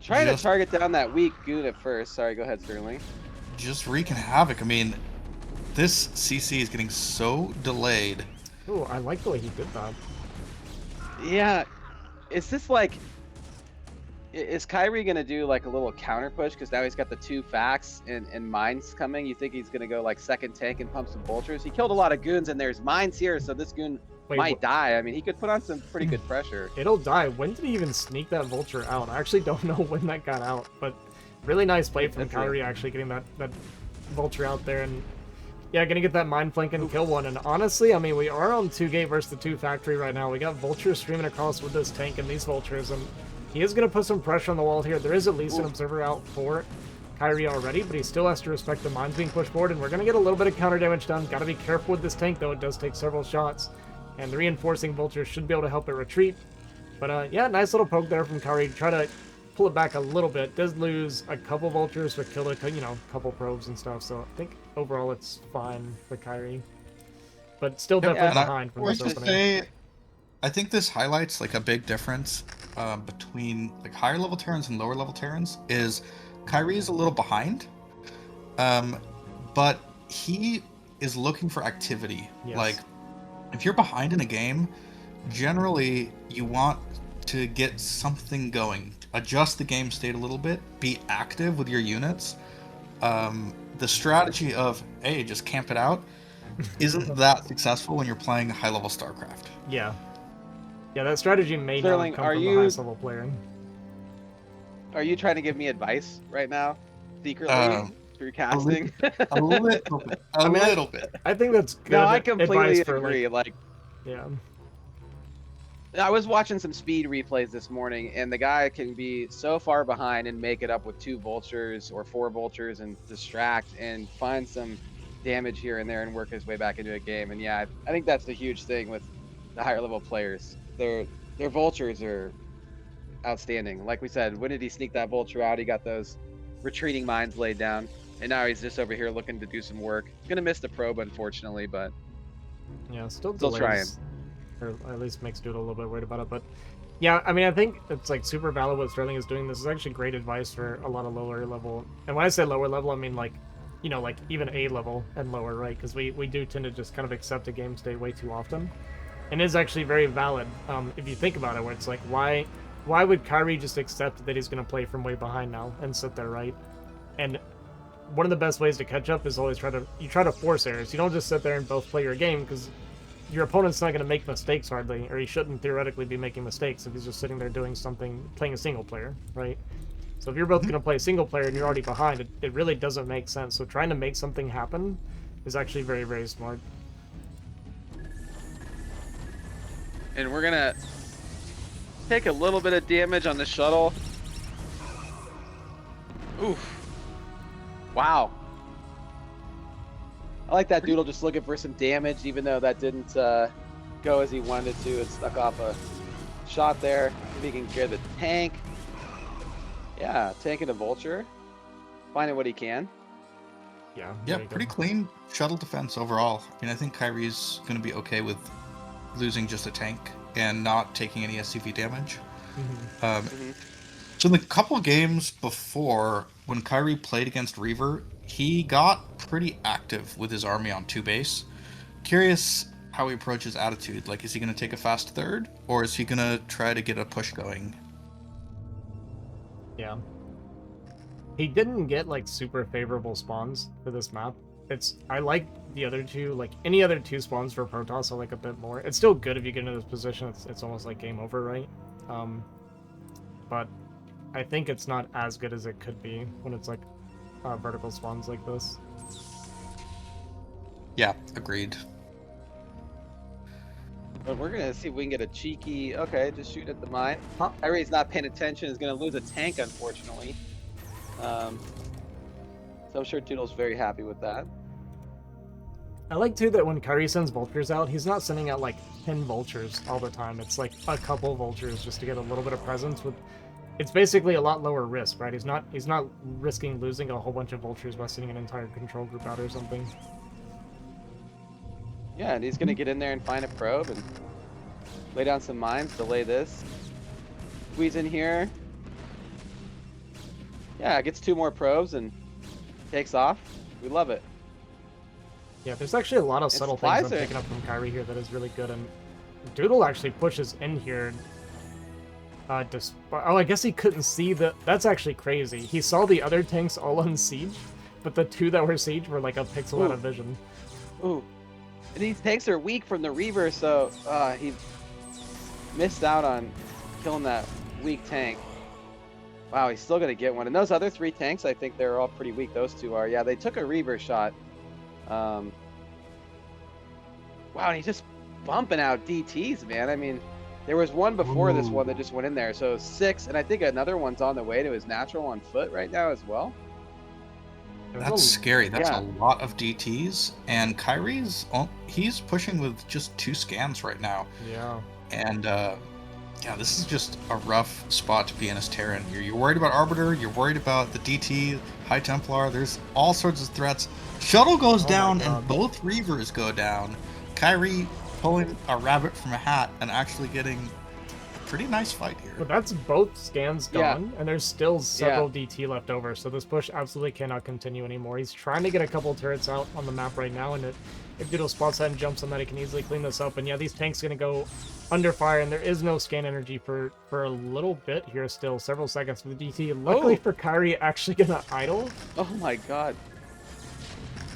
Trying Just- to target down that weak goon at first. Sorry, go ahead, Sterling. Just wreaking havoc. I mean, this CC is getting so delayed. Ooh, I like the way he did that. Yeah, is this like, is Kyrie gonna do like a little counter push because now he's got the 2 facts and mines coming? You think he's gonna go like second tank and pump some vultures? He killed a lot of goons and there's mines here, so this goon Wait, might die. I mean, he could put on some pretty good pressure. It'll die. When did he even sneak that vulture out? I actually don't know when that got out, but really nice play from That's Kyrie actually getting that vulture out there and yeah, gonna get that mine flank and kill one. And honestly, I mean, we are on 2 gate versus the 2 factory right now. We got vultures streaming across with this tank and these vultures, and he is gonna put some pressure on the wall here. There is at least an observer out for Kyrie already, but he still has to respect the mines being pushed forward, and we're gonna get a little bit of counter damage done. Gotta be careful with this tank though, it does take several shots. And the reinforcing vultures should be able to help it retreat. But yeah, nice little poke there from Kyrie. Try to pull it back a little bit. Does lose a couple vultures, but killed a couple probes and stuff. So I think overall it's fine for Kyrie. But still definitely Yeah, behind from I this would opening. say, I think this highlights like a big difference between like higher level Terrans and lower level Terrans. Is Kyrie's a little behind, but he is looking for activity. Yes. Like, if you're behind in a game, generally you want to get something going, adjust the game state a little bit, be active with your units. The strategy of, hey, just camp it out isn't that successful when you're playing high level StarCraft. Yeah. Yeah, that strategy may Sterling, not come are from you- the highest level player. Are you trying to give me advice right now, secretly through casting? A little bit. I mean, Little bit. I think that's good No, I advice completely for, agree. Like, yeah. I was watching some speed replays this morning, and the guy can be so far behind and make it up with 2 vultures or 4 vultures and distract and find some damage here and there and work his way back into a game. And yeah, I think that's the huge thing with the higher level players. Their vultures are outstanding. Like we said, when did he sneak that vulture out? He got those retreating mines laid down, and now he's just over here looking to do some work. Gonna miss the probe, unfortunately, but Yeah, still Still delays, or at least makes Doodle a little bit worried about it. But yeah, I mean, I think it's like super valid what Sterling is doing. This is actually great advice for a lot of lower level. And when I say lower level, I mean like, like even A level and lower, right? Because we do tend to just kind of accept a game state way too often. And it's actually very valid if you think about it, where it's like, why would Kyrie just accept that he's going to play from way behind now and sit there, right? And one of the best ways to catch up is always try to force errors. You don't just sit there and both play your game, because your opponent's not going to make mistakes hardly, or he shouldn't theoretically be making mistakes if he's just sitting there doing something, playing a single player, right? So if you're both going to play single player and you're already behind, it really doesn't make sense. So trying to make something happen is actually very, very smart. and we're gonna take a little bit of damage on the shuttle. Oof. Wow. I like that Doodle just looking for some damage, even though that didn't go as he wanted to. It stuck off a shot there. If he can clear the tank. Yeah, tanking a vulture. Finding what he can. Yeah. Yeah, there you go. pretty clean shuttle defense overall. I mean, I think Kyrie's going to be okay with losing just a tank and not taking any SCV damage. So in the couple games before, when Kyrie played against Reaver, he got pretty active with his army on 2 base. Curious how he approaches attitude. Like, is he going to take a fast third, or is he going to try to get a push going? Yeah. He didn't get like super favorable spawns for this map. I like the other two, like any other 2 spawns for Protoss I like a bit more. It's still good if you get into this position. It's almost like game over, right? But I think it's not as good as it could be when it's like vertical spawns like this. Yeah, agreed. But we're gonna see if we can get a cheeky. Okay, just shoot at the mine. Huh. Kyrie's not paying attention. Is gonna lose a tank, unfortunately. So I'm sure Doodle's very happy with that. I like too that when Kyrie sends vultures out, he's not sending out like 10 vultures all the time. It's like a couple vultures just to get a little bit of presence with. It's basically a lot lower risk, right? He's not risking losing a whole bunch of vultures by sending an entire control group out or something. Yeah, and he's gonna get in there and find a probe and lay down some mines, delay this. Squeeze in here. Yeah, gets 2 more probes and takes off. We love it. Yeah, there's actually a lot of subtle things I'm supplies are- picking up from Kyrie here that is really good, and Doodle actually pushes in here. Oh, I guess he couldn't see that's actually crazy. He saw the other tanks all on siege, but the 2 that were siege were like a pixel out of vision. Ooh. And these tanks are weak from the Reaver, so he missed out on killing that weak tank. Wow, he's still gonna get one. And those other 3 tanks, I think they're all pretty weak. Those 2 are. Yeah, they took a Reaver shot. Wow, and he's just bumping out DTs, man. I mean, there was one before this one that just went in there. So 6, and I think another one's on the way to his natural on foot right now as well. That's scary. That's Yeah. a lot of DTs, and he's pushing with just 2 scans right now. Yeah. And yeah, this is just a rough spot to be in as Terran. You're worried about Arbiter, you're worried about the DT, High Templar, there's all sorts of threats. Shuttle goes Oh my down God. and both Reavers go down. Kyrie pulling a rabbit from a hat and actually getting a pretty nice fight here. But that's both scans Yeah. gone, and there's still several DT left over, so this push absolutely cannot continue anymore. He's trying to get a couple turrets out on the map right now, and if Doodle spots that and jumps on that, he can easily clean this up. And yeah, these tanks are going to go under fire, and there is no scan energy for a little bit here still, several seconds for the DT. Luckily for Kyrie, actually going to idle, Oh my god.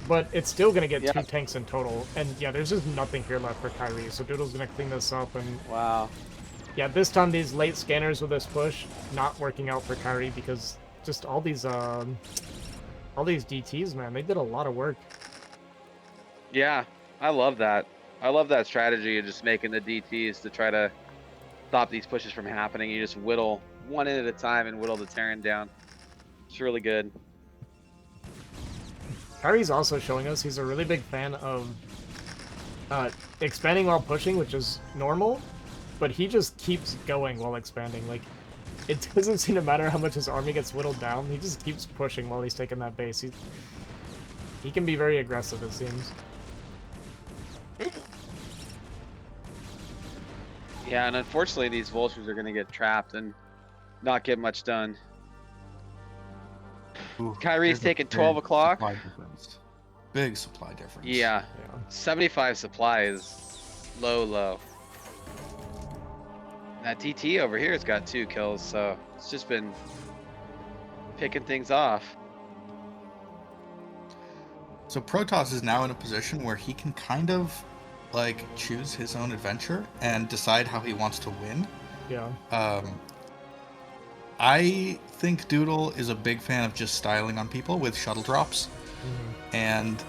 but it's still going to get Yeah. 2 tanks in total. And yeah, there's just nothing here left for Kyrie, so Doodle's going to clean this up. And Wow. yeah, this time these late scanners with this push not working out for Kyrie because just all these DTs, man, they did a lot of work. Yeah, I love that. I love that strategy of just making the DTs to try to stop these pushes from happening. You just whittle one in at a time and whittle the Terran down. It's really good. Kyrie's also showing us he's a really big fan of expanding while pushing, which is normal, but he just keeps going while expanding. Like, it doesn't seem to matter how much his army gets whittled down. He just keeps pushing while he's taking that base. He can be very aggressive, it seems. Yeah, and unfortunately these vultures are going to get trapped and not get much done. Ooh, Kyrie's there's a taking big 12 o'clock. supply difference. Big supply difference. Yeah, Yeah. 75 supply is low. That TT over here has got 2 kills, so it's just been picking things off. So Protoss is now in a position where he can kind of like choose his own adventure and decide how he wants to win. Yeah. I think Doodle is a big fan of just styling on people with shuttle drops, and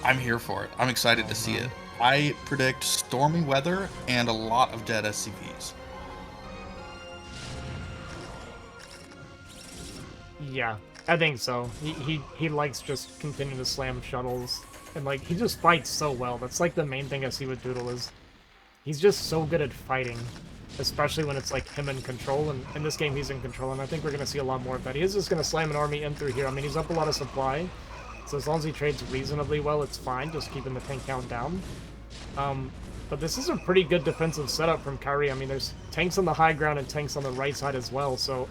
I'm here for it. I'm excited to see it. I predict stormy weather and a lot of dead SCVs. Yeah, I think so. He likes just continuing to slam shuttles, and like he just fights so well. That's like the main thing I see with Doodle is he's just so good at fighting, especially when it's like him in control. And in this game he's in control, and I think we're gonna see a lot more of that. He is just gonna slam an army in through here. I mean, he's up a lot of supply, so as long as he trades reasonably well, it's fine. Just keeping the tank count down. But this is a pretty good defensive setup from Kyrie. I mean, there's tanks on the high ground and tanks on the right side as well, so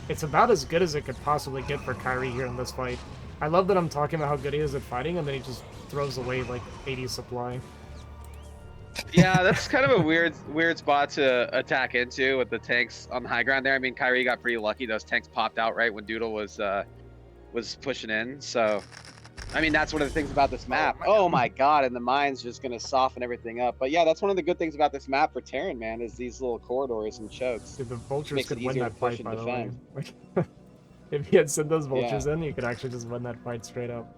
it's about as good as it could possibly get for Kyrie here in this fight. I love that I'm talking about how good he is at fighting, and then he just throws away like 80 supply. Yeah, that's kind of a weird spot to attack into with the tanks on the high ground there. I mean, Kyrie got pretty lucky; those tanks popped out right when Doodle was pushing in. So, I mean, that's one of the things about this map. Oh my god, and the mine's just gonna soften everything up. But yeah, that's one of the good things about this map for Terran, man, is these little corridors and chokes. Dude, the vultures Makes could it win easier that to push fight, and by the way. defend. Like, if he had sent those vultures in, you could actually just win that fight straight up.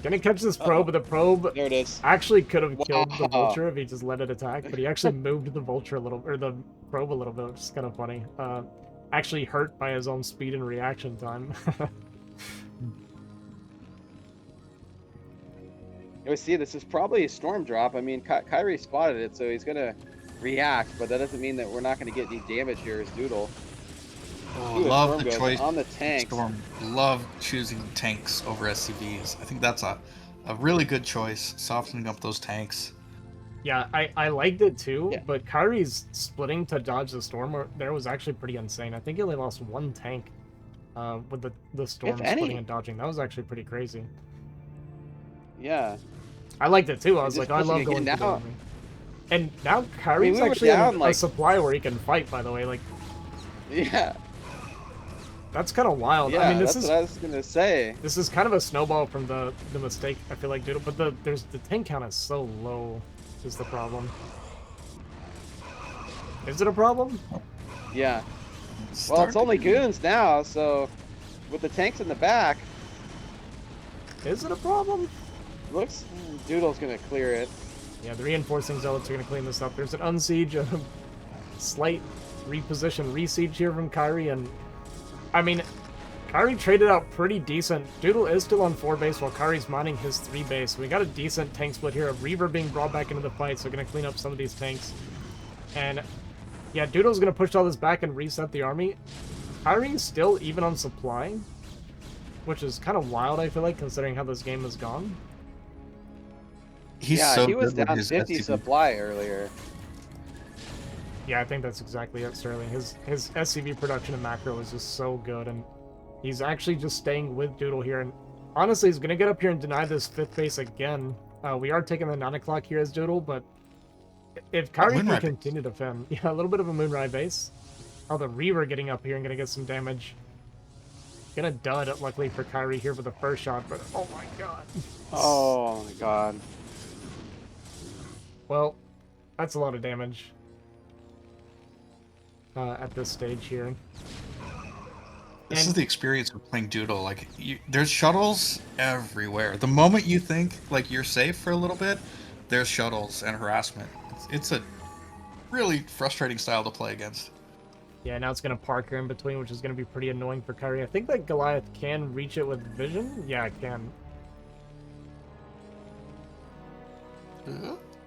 Gonna catch this probe, but the probe There it is. actually could have killed the Wow. vulture if he just let it attack, but he actually moved the vulture a little, or the probe a little bit, which is kind of funny. Actually hurt by his own speed and reaction time. We see this is probably a storm drop. I mean, Kyrie spotted it, so he's gonna react, but that doesn't mean that we're not gonna get any damage here as Doodle. Oh, Ooh, a love storm the goes choice. on the tanks. Storm. Love choosing tanks over SCVs. I think that's a really good choice, softening up those tanks. Yeah, I liked it too, Yeah. but Kyrie's splitting to dodge the storm there was actually pretty insane. I think he only lost 1 tank with the storm any. splitting and dodging. That was actually pretty crazy. Yeah. I liked it too. I was Just like, I love pushing going again through the now. army. And now Kyrie's we were actually in down, a like- supply where he can fight, by the way. Like, Yeah. that's kind of wild. Yeah, I mean, this that's is what I was gonna say. this is kind of a snowball from the mistake, I feel like, Doodle, but the tank count is so low is the problem. Is it a problem? Yeah. Well, it's only goons now, so with the tanks in the back, Is it a problem? looks Doodle's gonna clear it. Yeah, the reinforcing zealots are going to clean this up. There's an unsiege, a slight reposition, re-siege here from Kyrie, and I mean, Kyrie traded out pretty decent. Doodle is still on 4 base while Kyrie's mining his 3 base. We got a decent tank split here. A Reaver being brought back into the fight, so gonna clean up some of these tanks. And yeah, Doodle's gonna push all this back and reset the army. Kyrie's still even on supply, which is kind of wild, I feel like, considering how this game has gone. He's Yeah, so he was good with down his 50 SCV. supply earlier. Yeah, I think that's exactly it, Sterling. His SCV production and macro is just so good, and he's actually just staying with Doodle here. And honestly, he's going to get up here and deny this 5th base again. We are taking the 9 o'clock here as Doodle, but if Kyrie can Moonrise continue to defend... Yeah, a little bit of a Moonrise base. Oh, the Reaver getting up here and going to get some damage. Gonna dud, luckily for Kyrie here for the first shot, but oh my god. Oh my god. Well, that's a lot of damage. At this stage here. This is the experience of playing Doodle. Like, there's shuttles everywhere. The moment you think like you're safe for a little bit, there's shuttles and harassment. It's a really frustrating style to play against. Yeah, now it's going to park her in between, which is going to be pretty annoying for Kyrie. I think that Goliath can reach it with vision. Yeah, it can.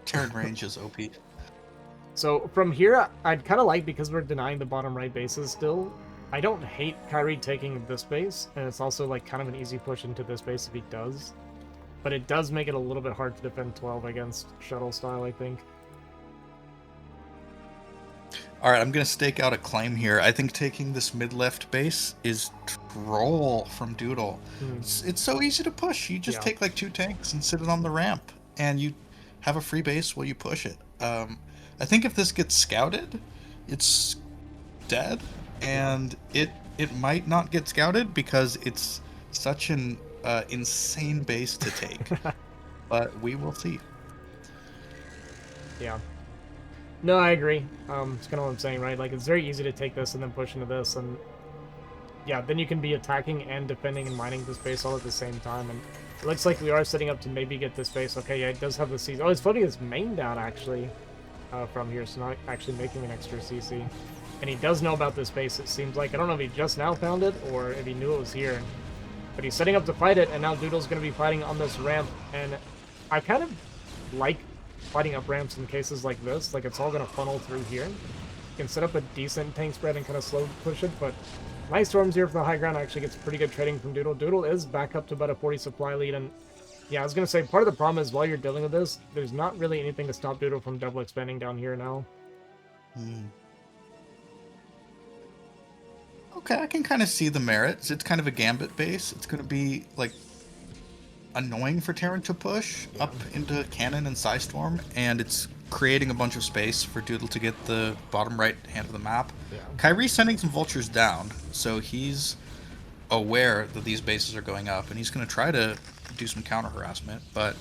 Terran range is OP. So from here, I'd kind of like, because we're denying the bottom right bases still, I don't hate Kyrie taking this base, and it's also like kind of an easy push into this base if he does. But it does make it a little bit hard to defend 12 against shuttle style, I think. All right, I'm going to stake out a claim here. I think taking this mid-left base is troll from Doodle. It's so easy to push. You just take like 2 tanks and sit it on the ramp, and you have a free base while you push it. I think if this gets scouted, it's dead, and it might not get scouted because it's such an insane base to take. But we will see. Yeah. No, I agree. It's kind of what I'm saying, right? Like, it's very easy to take this and then push into this, and yeah, then you can be attacking and defending and mining this base all at the same time, and it looks like we are setting up to maybe get this base. Okay, yeah, it does have the CC. Oh, it's floating his main down, actually, from here, so not actually making an extra CC. And he does know about this base, it seems like. I don't know if he just now found it, or if he knew it was here. But he's setting up to fight it, and now Doodle's going to be fighting on this ramp, and I kind of like fighting up ramps in cases like this. Like, it's all going to funnel through here. You can set up a decent tank spread and kind of slow push it, but nice storms here from the high ground. Actually gets pretty good trading from Doodle. Doodle is back up to about a 40 supply lead, and yeah, I was going to say, part of the problem is while you're dealing with this, there's not really anything to stop Doodle from double expanding down here now. Okay, I can kind of see the merits. It's kind of a gambit base. It's going to be, like, annoying for Terran to push up into Cannon and Psystorm, and it's creating a bunch of space for Doodle to get the bottom right hand of the map. Kyrie's sending some vultures down, so he's aware that these bases are going up, and he's going to try to do some counter harassment, but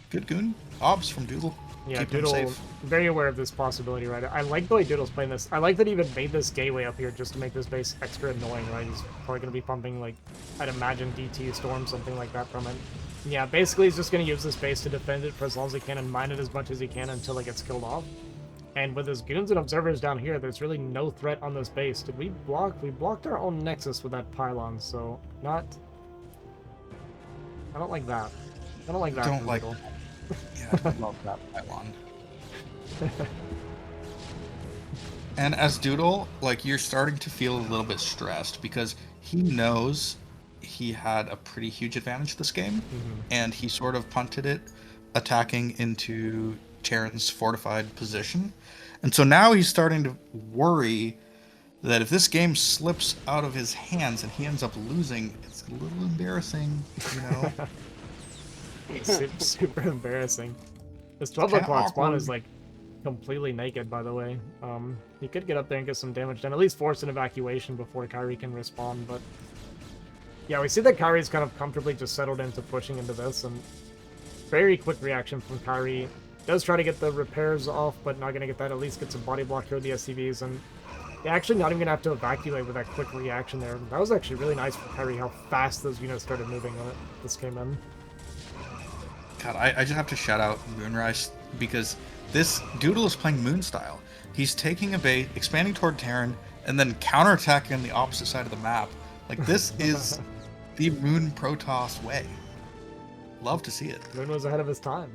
good goon obs from Doodle. Yeah, Keep him Doodle, safe. very aware of this possibility, right? I like the way Doodle's playing this. I like that he even made this gateway up here just to make this base extra annoying, right? He's probably going to be pumping, like, I'd imagine DT Storm, something like that from it. Yeah, basically he's just going to use this base to defend it for as long as he can and mine it as much as he can until it gets killed off. And with his goons and observers down here, there's really no threat on this base. Did we block? We blocked our own nexus with that pylon, so not... I don't like that. I don't like that. Don't like... Yeah, I love that pylon. And as Doodle, like, you're starting to feel a little bit stressed because he knows he had a pretty huge advantage this game, and he sort of punted it, attacking into Terran's fortified position. And so now he's starting to worry that if this game slips out of his hands and he ends up losing, it's a little embarrassing, you know? It's super embarrassing. This 12 o'clock spawn is like completely naked, by the way. He could get up there and get some damage done, at least force an evacuation before Kyrie can respawn, but yeah, we see that Kyrie's kind of comfortably just settled into pushing into this, and very quick reaction from Kyrie. Does try to get the repairs off, but not going to get that. At least gets a body block here with the SCVs, and yeah, actually not even going to have to evacuate with that quick reaction there. That was actually really nice for Kyrie, how fast those units started moving when this came in. God, I just have to shout out Moonrise because this Doodle is playing Moon style. He's taking a bait, expanding toward Terran, and then counterattacking on the opposite side of the map Like, this is the Moon Protoss way. Love to see it. Moon was ahead of his time.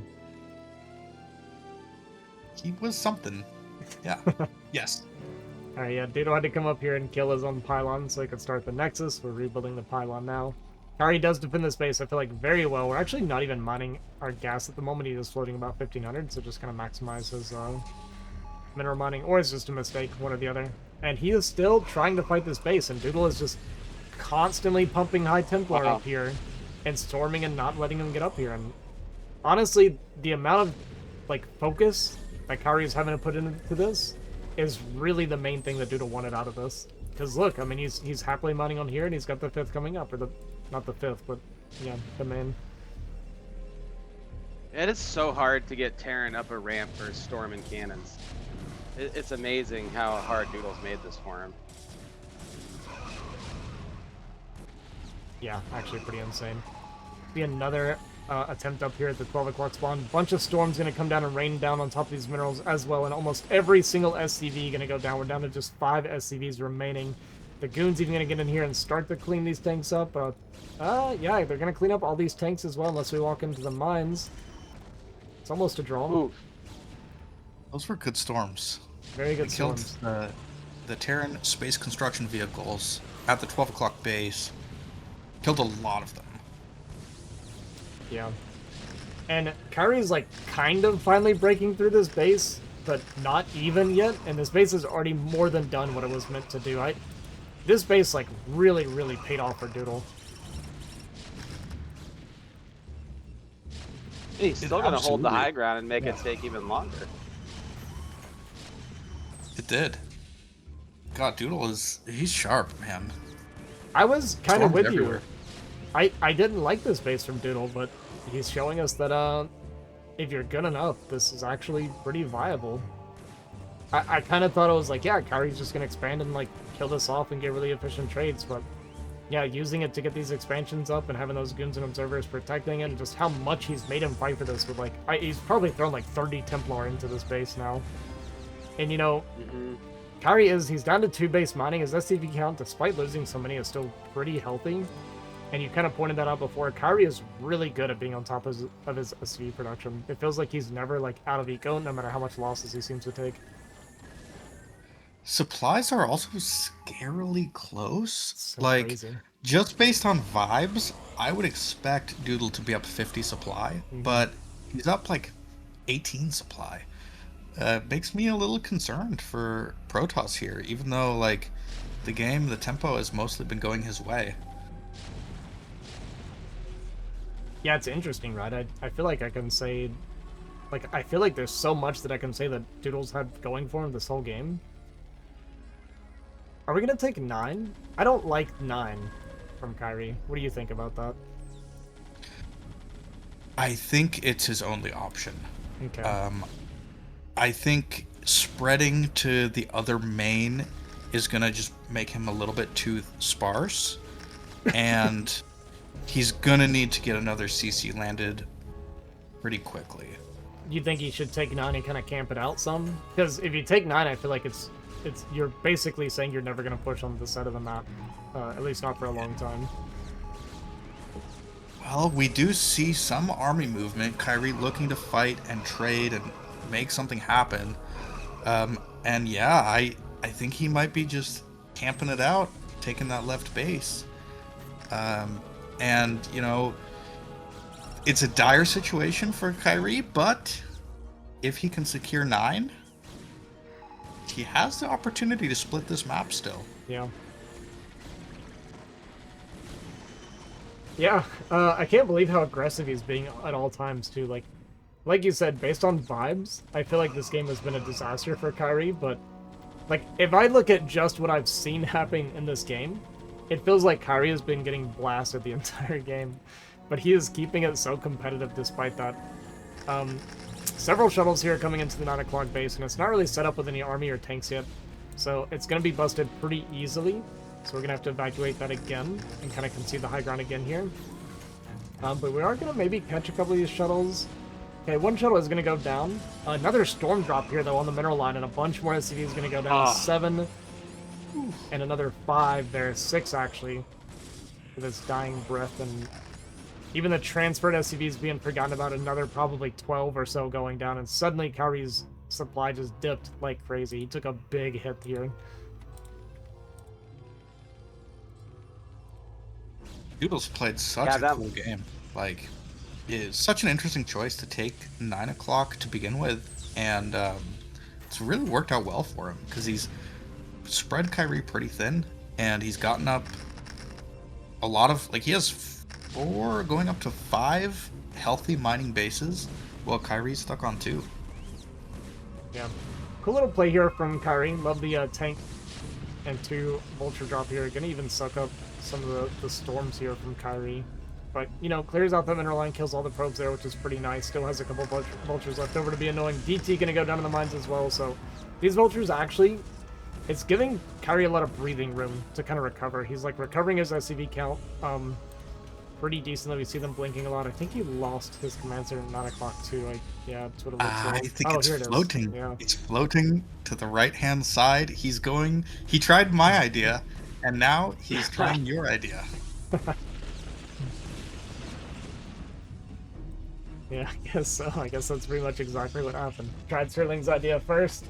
He was something. Yeah. Yes. Alright, yeah, Doodle had to come up here and kill his own pylon so he could start the Nexus. We're rebuilding the pylon now. Kyrie does defend this base, I feel like, very well. We're actually not even mining our gas at the moment. He is floating about 1,500, so just kind of maximize his mineral mining. Or it's just a mistake, one or the other. And he is still trying to fight this base, and Doodle is just constantly pumping High Templar up here and storming and not letting him get up here. And honestly, the amount of like focus that Kyrie is having to put into this is really the main thing that Doodle wanted out of this. Because look, I mean, he's happily mining on here, and he's got the 5th coming up, or the not the 5th, but yeah, the main. It is so hard to get Terran up a ramp for storm and cannons. It's amazing how hard Doodle's made this for him. Yeah, actually pretty insane. Be another attempt up here at the 12 o'clock spawn. Bunch of storms gonna come down and rain down on top of these minerals as well, and almost every single SCV gonna go down. We're down to just 5 SCVs remaining. The goons even gonna get in here and start to clean these tanks up. Yeah, they're gonna clean up all these tanks as well, unless we walk into the mines. It's almost a draw. Ooh. Those were good storms. Very good They killed storms. the Terran space construction vehicles at the 12 o'clock base. Killed a lot of them. Yeah. And Kyrie's like kind of finally breaking through this base, but not even yet. And this base is already more than done what it was meant to do. This base like really, really paid off for Doodle. He's still going to hold the absolutely- high ground and make it Yeah. take even longer. It did. God, Doodle he's sharp, man. I was kind of Storms with everywhere. you. I didn't like this base from Doodle, but he's showing us that if you're good enough, this is actually pretty viable. I kind of thought it was like, yeah, Kyrie's just gonna expand and like kill this off and get really efficient trades, but yeah, using it to get these expansions up and having those goons and observers protecting it, and just how much he's made him fight for this with like, he's probably thrown like 30 Templar into this base now. And you know, Kyrie he's down to 2 base mining. His SCV count, despite losing so many, is still pretty healthy. And you kind of pointed that out before. Kyrie is really good at being on top of his SCV production. It feels like he's never like out of eco, no matter how much losses he seems to take. Supplies are also scarily close. So like, crazy. just based on vibes, I would expect Doodle to be up 50 supply, but he's up like 18 supply. Makes me a little concerned for Protoss here, even though like the tempo has mostly been going his way. Yeah, it's interesting, right? I feel like I can say, like, I feel like there's so much that I can say that Doodle's had going for him this whole game. Are we gonna take 9? I don't like 9 from Kyrie. What do you think about that? I think it's his only option. Okay. I think spreading to the other main is gonna just make him a little bit too sparse, and he's gonna need to get another CC landed pretty quickly. You think he should take 9 and kind of camp it out some? Because if you take 9, I feel like it's you're basically saying you're never gonna push on the side of the map, at least not for a long time. Well, we do see some army movement, Kyrie looking to fight and trade and make something happen. And yeah, I think he might be just camping it out, taking that left base. And, you know, it's a dire situation for Kyrie, but if he can secure 9, he has the opportunity to split this map still. Yeah. Yeah, I can't believe how aggressive he's being at all times, too. Like you said, based on vibes, I feel like this game has been a disaster for Kyrie, but, like, if I look at just what I've seen happening in this game, it feels like Kyrie has been getting blasted the entire game, but he is keeping it so competitive despite that. Several shuttles here coming into the 9 o'clock base, and it's not really set up with any army or tanks yet, so it's going to be busted pretty easily. So we're going to have to evacuate that again and kind of concede the high ground again here. But we are going to maybe catch a couple of these shuttles. Okay, 1 shuttle is going to go down. Another storm drop here, though, on the mineral line, and a bunch more SCVs going to go down. 7, and another 5 there. 6, actually. with his dying breath, and even the transferred SCVs being forgotten about, another probably 12 or so going down, and suddenly Kyrie's supply just dipped like crazy. He took a big hit here. Doodle's played such a cool game. Like, it's such an interesting choice to take 9 o'clock to begin with, and it's really worked out well for him because he's spread Kyrie pretty thin, and he's gotten up a lot of, like, he has 4 going up to 5 healthy mining bases, while Kyrie's stuck on 2. Yeah, cool little play here from Kyrie. Love the tank and 2 vulture drop here. Gonna even suck up some of the storms here from Kyrie. But, you know, clears out the mineral line, kills all the probes there, which is pretty nice. Still has a couple vultures left over to be annoying. DT gonna go down to the mines as well, so these vultures actually, it's giving Kyrie a lot of breathing room to kind of recover. He's, like, recovering his SCV count pretty decently. We see them blinking a lot. I think he lost his command center at 9 o'clock, too. Yeah, that's what it looks like. I think it's here floating. Yeah. It's floating to the right-hand side. He tried my idea, and now he's trying your idea. Yeah, I guess so. I guess that's pretty much exactly what happened. Tried Sterling's idea first,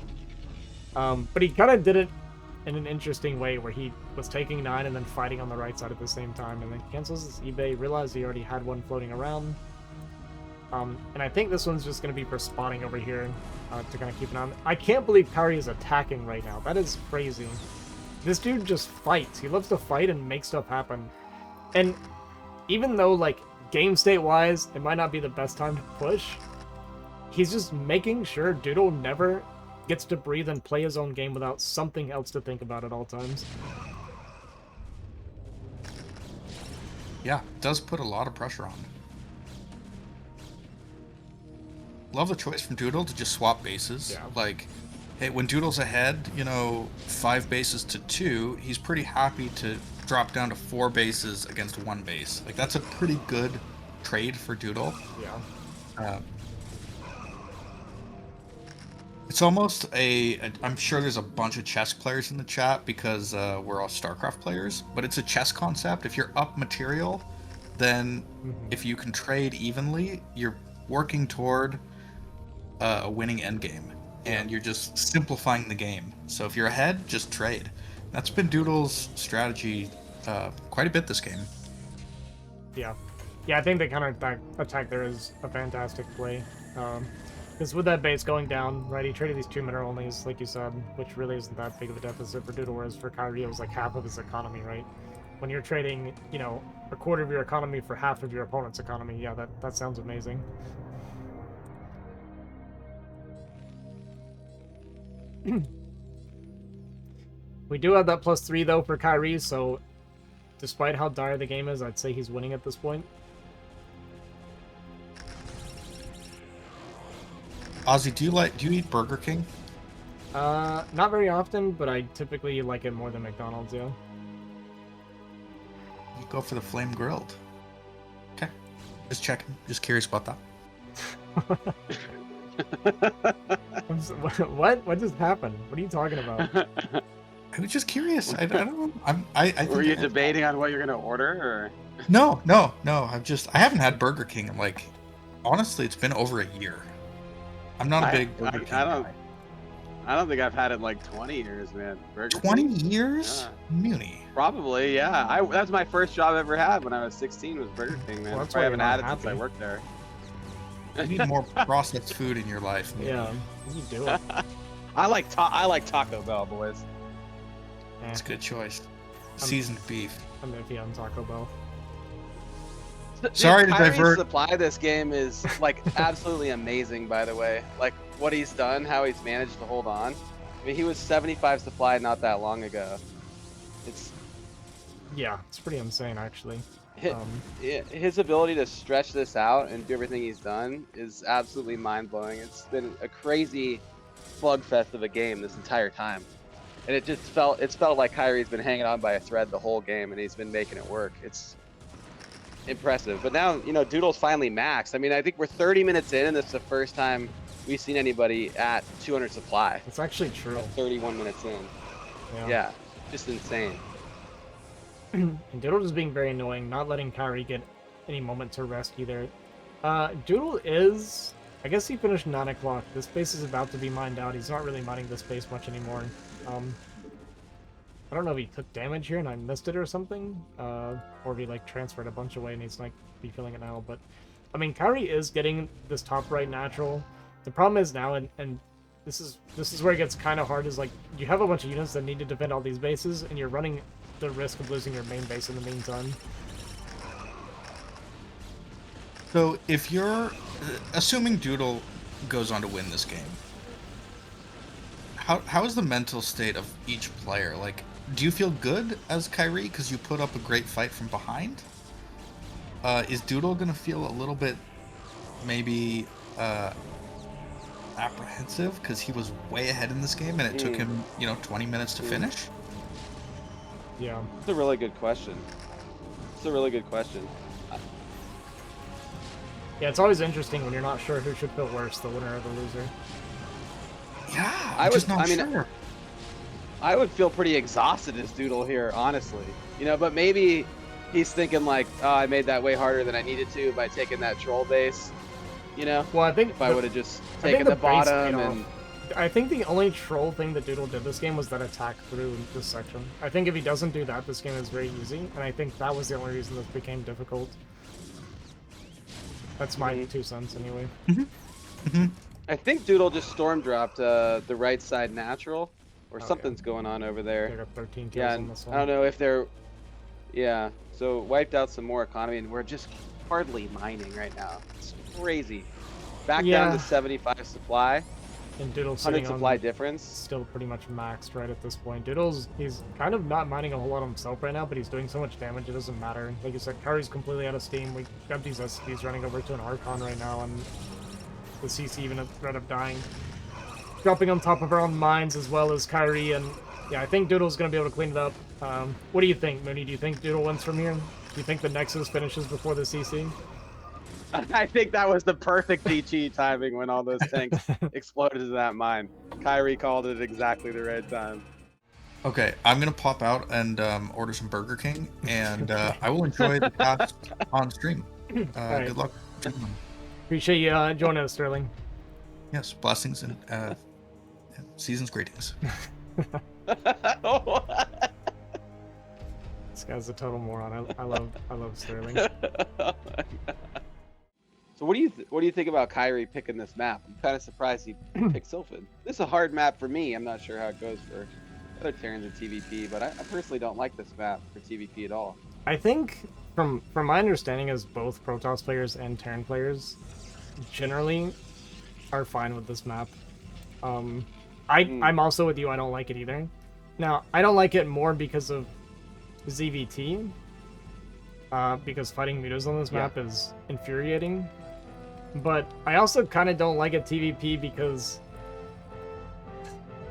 but he kind of did it in an interesting way where he was taking 9 and then fighting on the right side at the same time, and then cancels his eBay, realized he already had one floating around. And I think this one's just going to be for spawning over here to kind of keep an eye on. I can't believe Kyrie is attacking right now. That is crazy. This dude just fights. He loves to fight and make stuff happen. And even though, like, game state-wise, it might not be the best time to push, he's just making sure Doodle never gets to breathe and play his own game without something else to think about at all times. Yeah, it does put a lot of pressure on. Love the choice from Doodle to just swap bases. Yeah. Like, hey, when Doodle's ahead, 5 bases to 2, he's pretty happy to drop down to 4 bases against 1 base. Like, that's a pretty good trade for Doodle. Yeah. It's almost I'm sure there's a bunch of chess players in the chat because we're all StarCraft players, but it's a chess concept. If you're up material, then if you can trade evenly, you're working toward a winning endgame, and you're just simplifying the game. So if you're ahead, just trade. That's been Doodle's strategy quite a bit this game. Yeah. Yeah, I think the counter attack there is a fantastic play. Because with that base going down, right, he traded these 2 mineral onlys, like you said, which really isn't that big of a deficit for Doodle, whereas for Kyrie it was like half of his economy, right? When you're trading, a quarter of your economy for half of your opponent's economy, yeah, that sounds amazing. We do have that +3 though for Kyrie, so despite how dire the game is, I'd say he's winning at this point. Ozzy, do you eat Burger King? Not very often, but I typically like it more than McDonald's, yeah. You go for the flame grilled. Okay. Just checking. Just curious about that. What just happened? What are you talking about? I was just curious. I don't know. I Were you debating on what you're gonna order, or? No. I haven't had Burger King in, like, honestly, it's been over a year. I'm not a big Burger King guy. I don't think I've had it in like 20 years, man. Burger 20 King? years? Yeah. Muni. Probably, yeah. That's my first job I ever had when I was 16 was Burger King, man. Well, that's I why haven't you're had not it since I happy. worked there. You need more processed food in your life. Muni. Yeah, what are you doing? I like Taco Bell, boys. It's a good choice. Seasoned beef. I'm iffy on Taco Bell. Sorry to Kyrie's divert. supply this game is like absolutely amazing, by the way. Like what he's done, how he's managed to hold on. I mean, he was 75 supply not that long ago. Yeah, it's pretty insane, actually. His ability to stretch this out and do everything he's done is absolutely mind-blowing. It's been a crazy slugfest of a game this entire time. And it's felt like Kyrie's been hanging on by a thread the whole game, and he's been making it work. It's impressive. But now, Doodle's finally maxed. I mean, I think we're 30 minutes in, and this is the first time we've seen anybody at 200 supply. It's actually true. At 31 minutes in. Yeah, just insane. and Doodle just being very annoying, not letting Kyrie get any moment to rest either. Doodle is... I guess he finished 9 o'clock. This base is about to be mined out. He's not really mining this base much anymore. I don't know if he took damage here and I missed it or something, or if he like transferred a bunch away and he's like be feeling it now. But I mean, Kyrie is getting this top right natural. The problem is now, and this is where it gets kind of hard. Is like you have a bunch of units that need to defend all these bases, and you're running the risk of losing your main base in the meantime. So if you're assuming Doodle goes on to win this game, how is the mental state of each player? Like, do you feel good as Kyrie because you put up a great fight from behind? Is Doodle gonna feel a little bit maybe apprehensive because he was way ahead in this game and it took him 20 minutes to finish? Yeah, It's a really good question. It's a really good question. yeah. It's always interesting when you're not sure who should feel worse, the winner or the loser. Yeah, I I'm just would- not I mean, sure. I would feel pretty exhausted as Doodle here, honestly. But maybe he's thinking like, oh, I made that way harder than I needed to by taking that troll base. Well, I think If I would have just I think taken the the base bottom paid and I think the only troll thing that Doodle did this game was that attack through this section. I think if he doesn't do that, this game is very easy, and I think that was the only reason this became difficult. That's my 2 cents, anyway. I think Doodle just storm dropped the right side natural, or Oh, something's going on over there. They got 13 kills Yeah, on and this I one. don't know if they're. Yeah, so wiped out some more economy, and we're just hardly mining right now. It's crazy. Back down Yeah. to 75 supply, And Doodle's 100 sitting supply on difference. still pretty much maxed right at this point. He's kind of not mining a whole lot himself right now, but he's doing so much damage it doesn't matter. Like you said, Kyrie's completely out of steam. We got these SCPs running over to an Archon right now, and the CC even at threat of dying. Dropping on top of our own mines as well as Kyrie, and yeah, I think Doodle's going to be able to clean it up. What do you think, Mooney? Do you think Doodle wins from here? Do you think the Nexus finishes before the CC? I think that was the perfect DG timing when all those tanks exploded in that mine. Kyrie called it exactly the right time. Okay, I'm gonna pop out and order some Burger King, and I will enjoy the cast on stream. Alright. Good luck, gentlemen. Appreciate you joining us, Sterling. Yes, blessings and season's greetings. This guy's a total moron. I love Sterling. So what do you think about Kyrie picking this map? I'm kind of surprised he picked Sylphin. This is a hard map for me. I'm not sure how it goes for other Terrans in TVP, but I personally don't like this map for TVP at all. I think from my understanding as both Protoss players and Terran players generally are fine with this map. I'm also with you. I don't like it either. Now, I don't like it more because of ZVT. Because fighting mutas on this map is infuriating. But I also kind of don't like it TVP because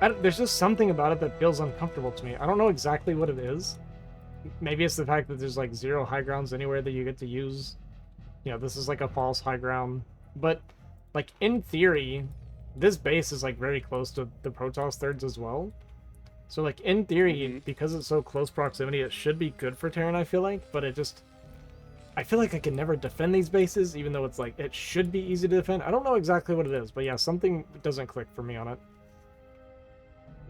there's just something about it that feels uncomfortable to me. I don't know exactly what it is. Maybe it's the fact that there's like 0 high grounds anywhere that you get to use. This is like a false high ground. But like in theory, this base is like very close to the Protoss thirds as well. So like in theory, because it's so close proximity, it should be good for Terran, I feel like. But I feel like I can never defend these bases, even though it's like it should be easy to defend. I don't know exactly what it is, but yeah, something doesn't click for me on it.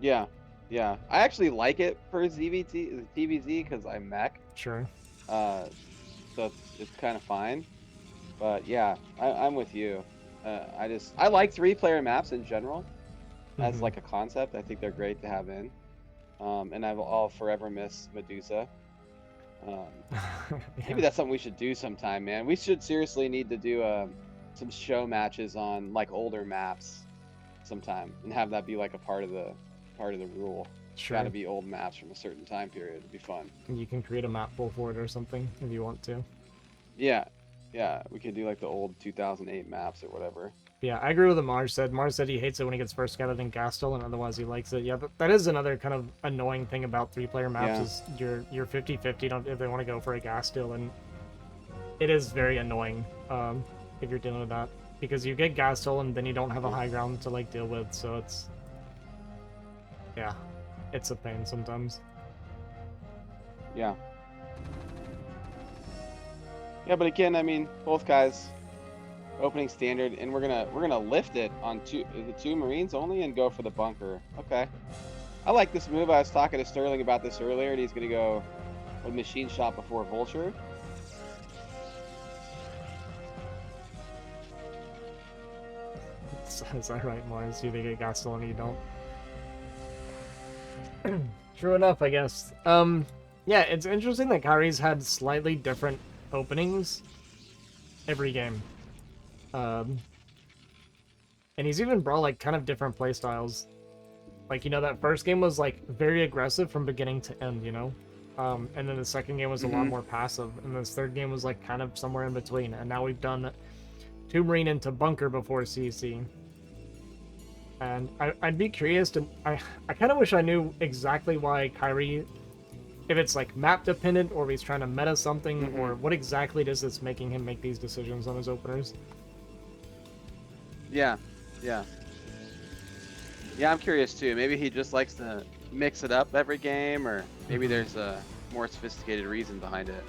Yeah. I actually like it for TVZ because I'm mech. Sure. So it's kind of fine. But yeah, I'm with you. I like 3-player maps in general as like a concept. I think they're great to have in. And I'll forever miss Medusa. Maybe that's something we should do sometime, man. We should seriously need to do some show matches on like older maps sometime and have that be like a part of the rule. Sure. Gotta be old maps from a certain time period. It'd be fun. You can create a map pool for it or something if you want to. Yeah, we could do like the old 2008 maps or whatever. Yeah, I agree with what Mars said. Mars said he hates it when he gets first scouted in Gastel, and otherwise he likes it. Yeah, that is another kind of annoying thing about 3-player maps is you're 50-50 if they want to go for a Gastel, and it is very annoying if you're dealing with that. Because you get Gastel and then you don't have a high ground to like deal with, so it's... Yeah, it's a pain sometimes. Yeah. Yeah, but again, I mean, both guys opening standard, and we're gonna lift it on the two Marines only and go for the bunker. Okay, I like this move. I was talking to Sterling about this earlier, and he's gonna go with machine shot before vulture. Is that right, Mars? You think it got stolen and you don't? True enough, I guess. Yeah, it's interesting that Kyrie's had slightly different openings every game. Um, and he's even brought like kind of different playstyles. Like, you know, that first game was like very aggressive from beginning to end, you know? And then the second game was a lot more passive, and this third game was like kind of somewhere in between. And now we've done 2 Marine into bunker before CC. And I'd be curious to... I kind of wish I knew exactly why Kyrie... If it's like map dependent, or if he's trying to meta something, or what exactly it is that's making him make these decisions on his openers. Yeah, yeah. Yeah, I'm curious too. Maybe he just likes to mix it up every game, or maybe there's a more sophisticated reason behind it.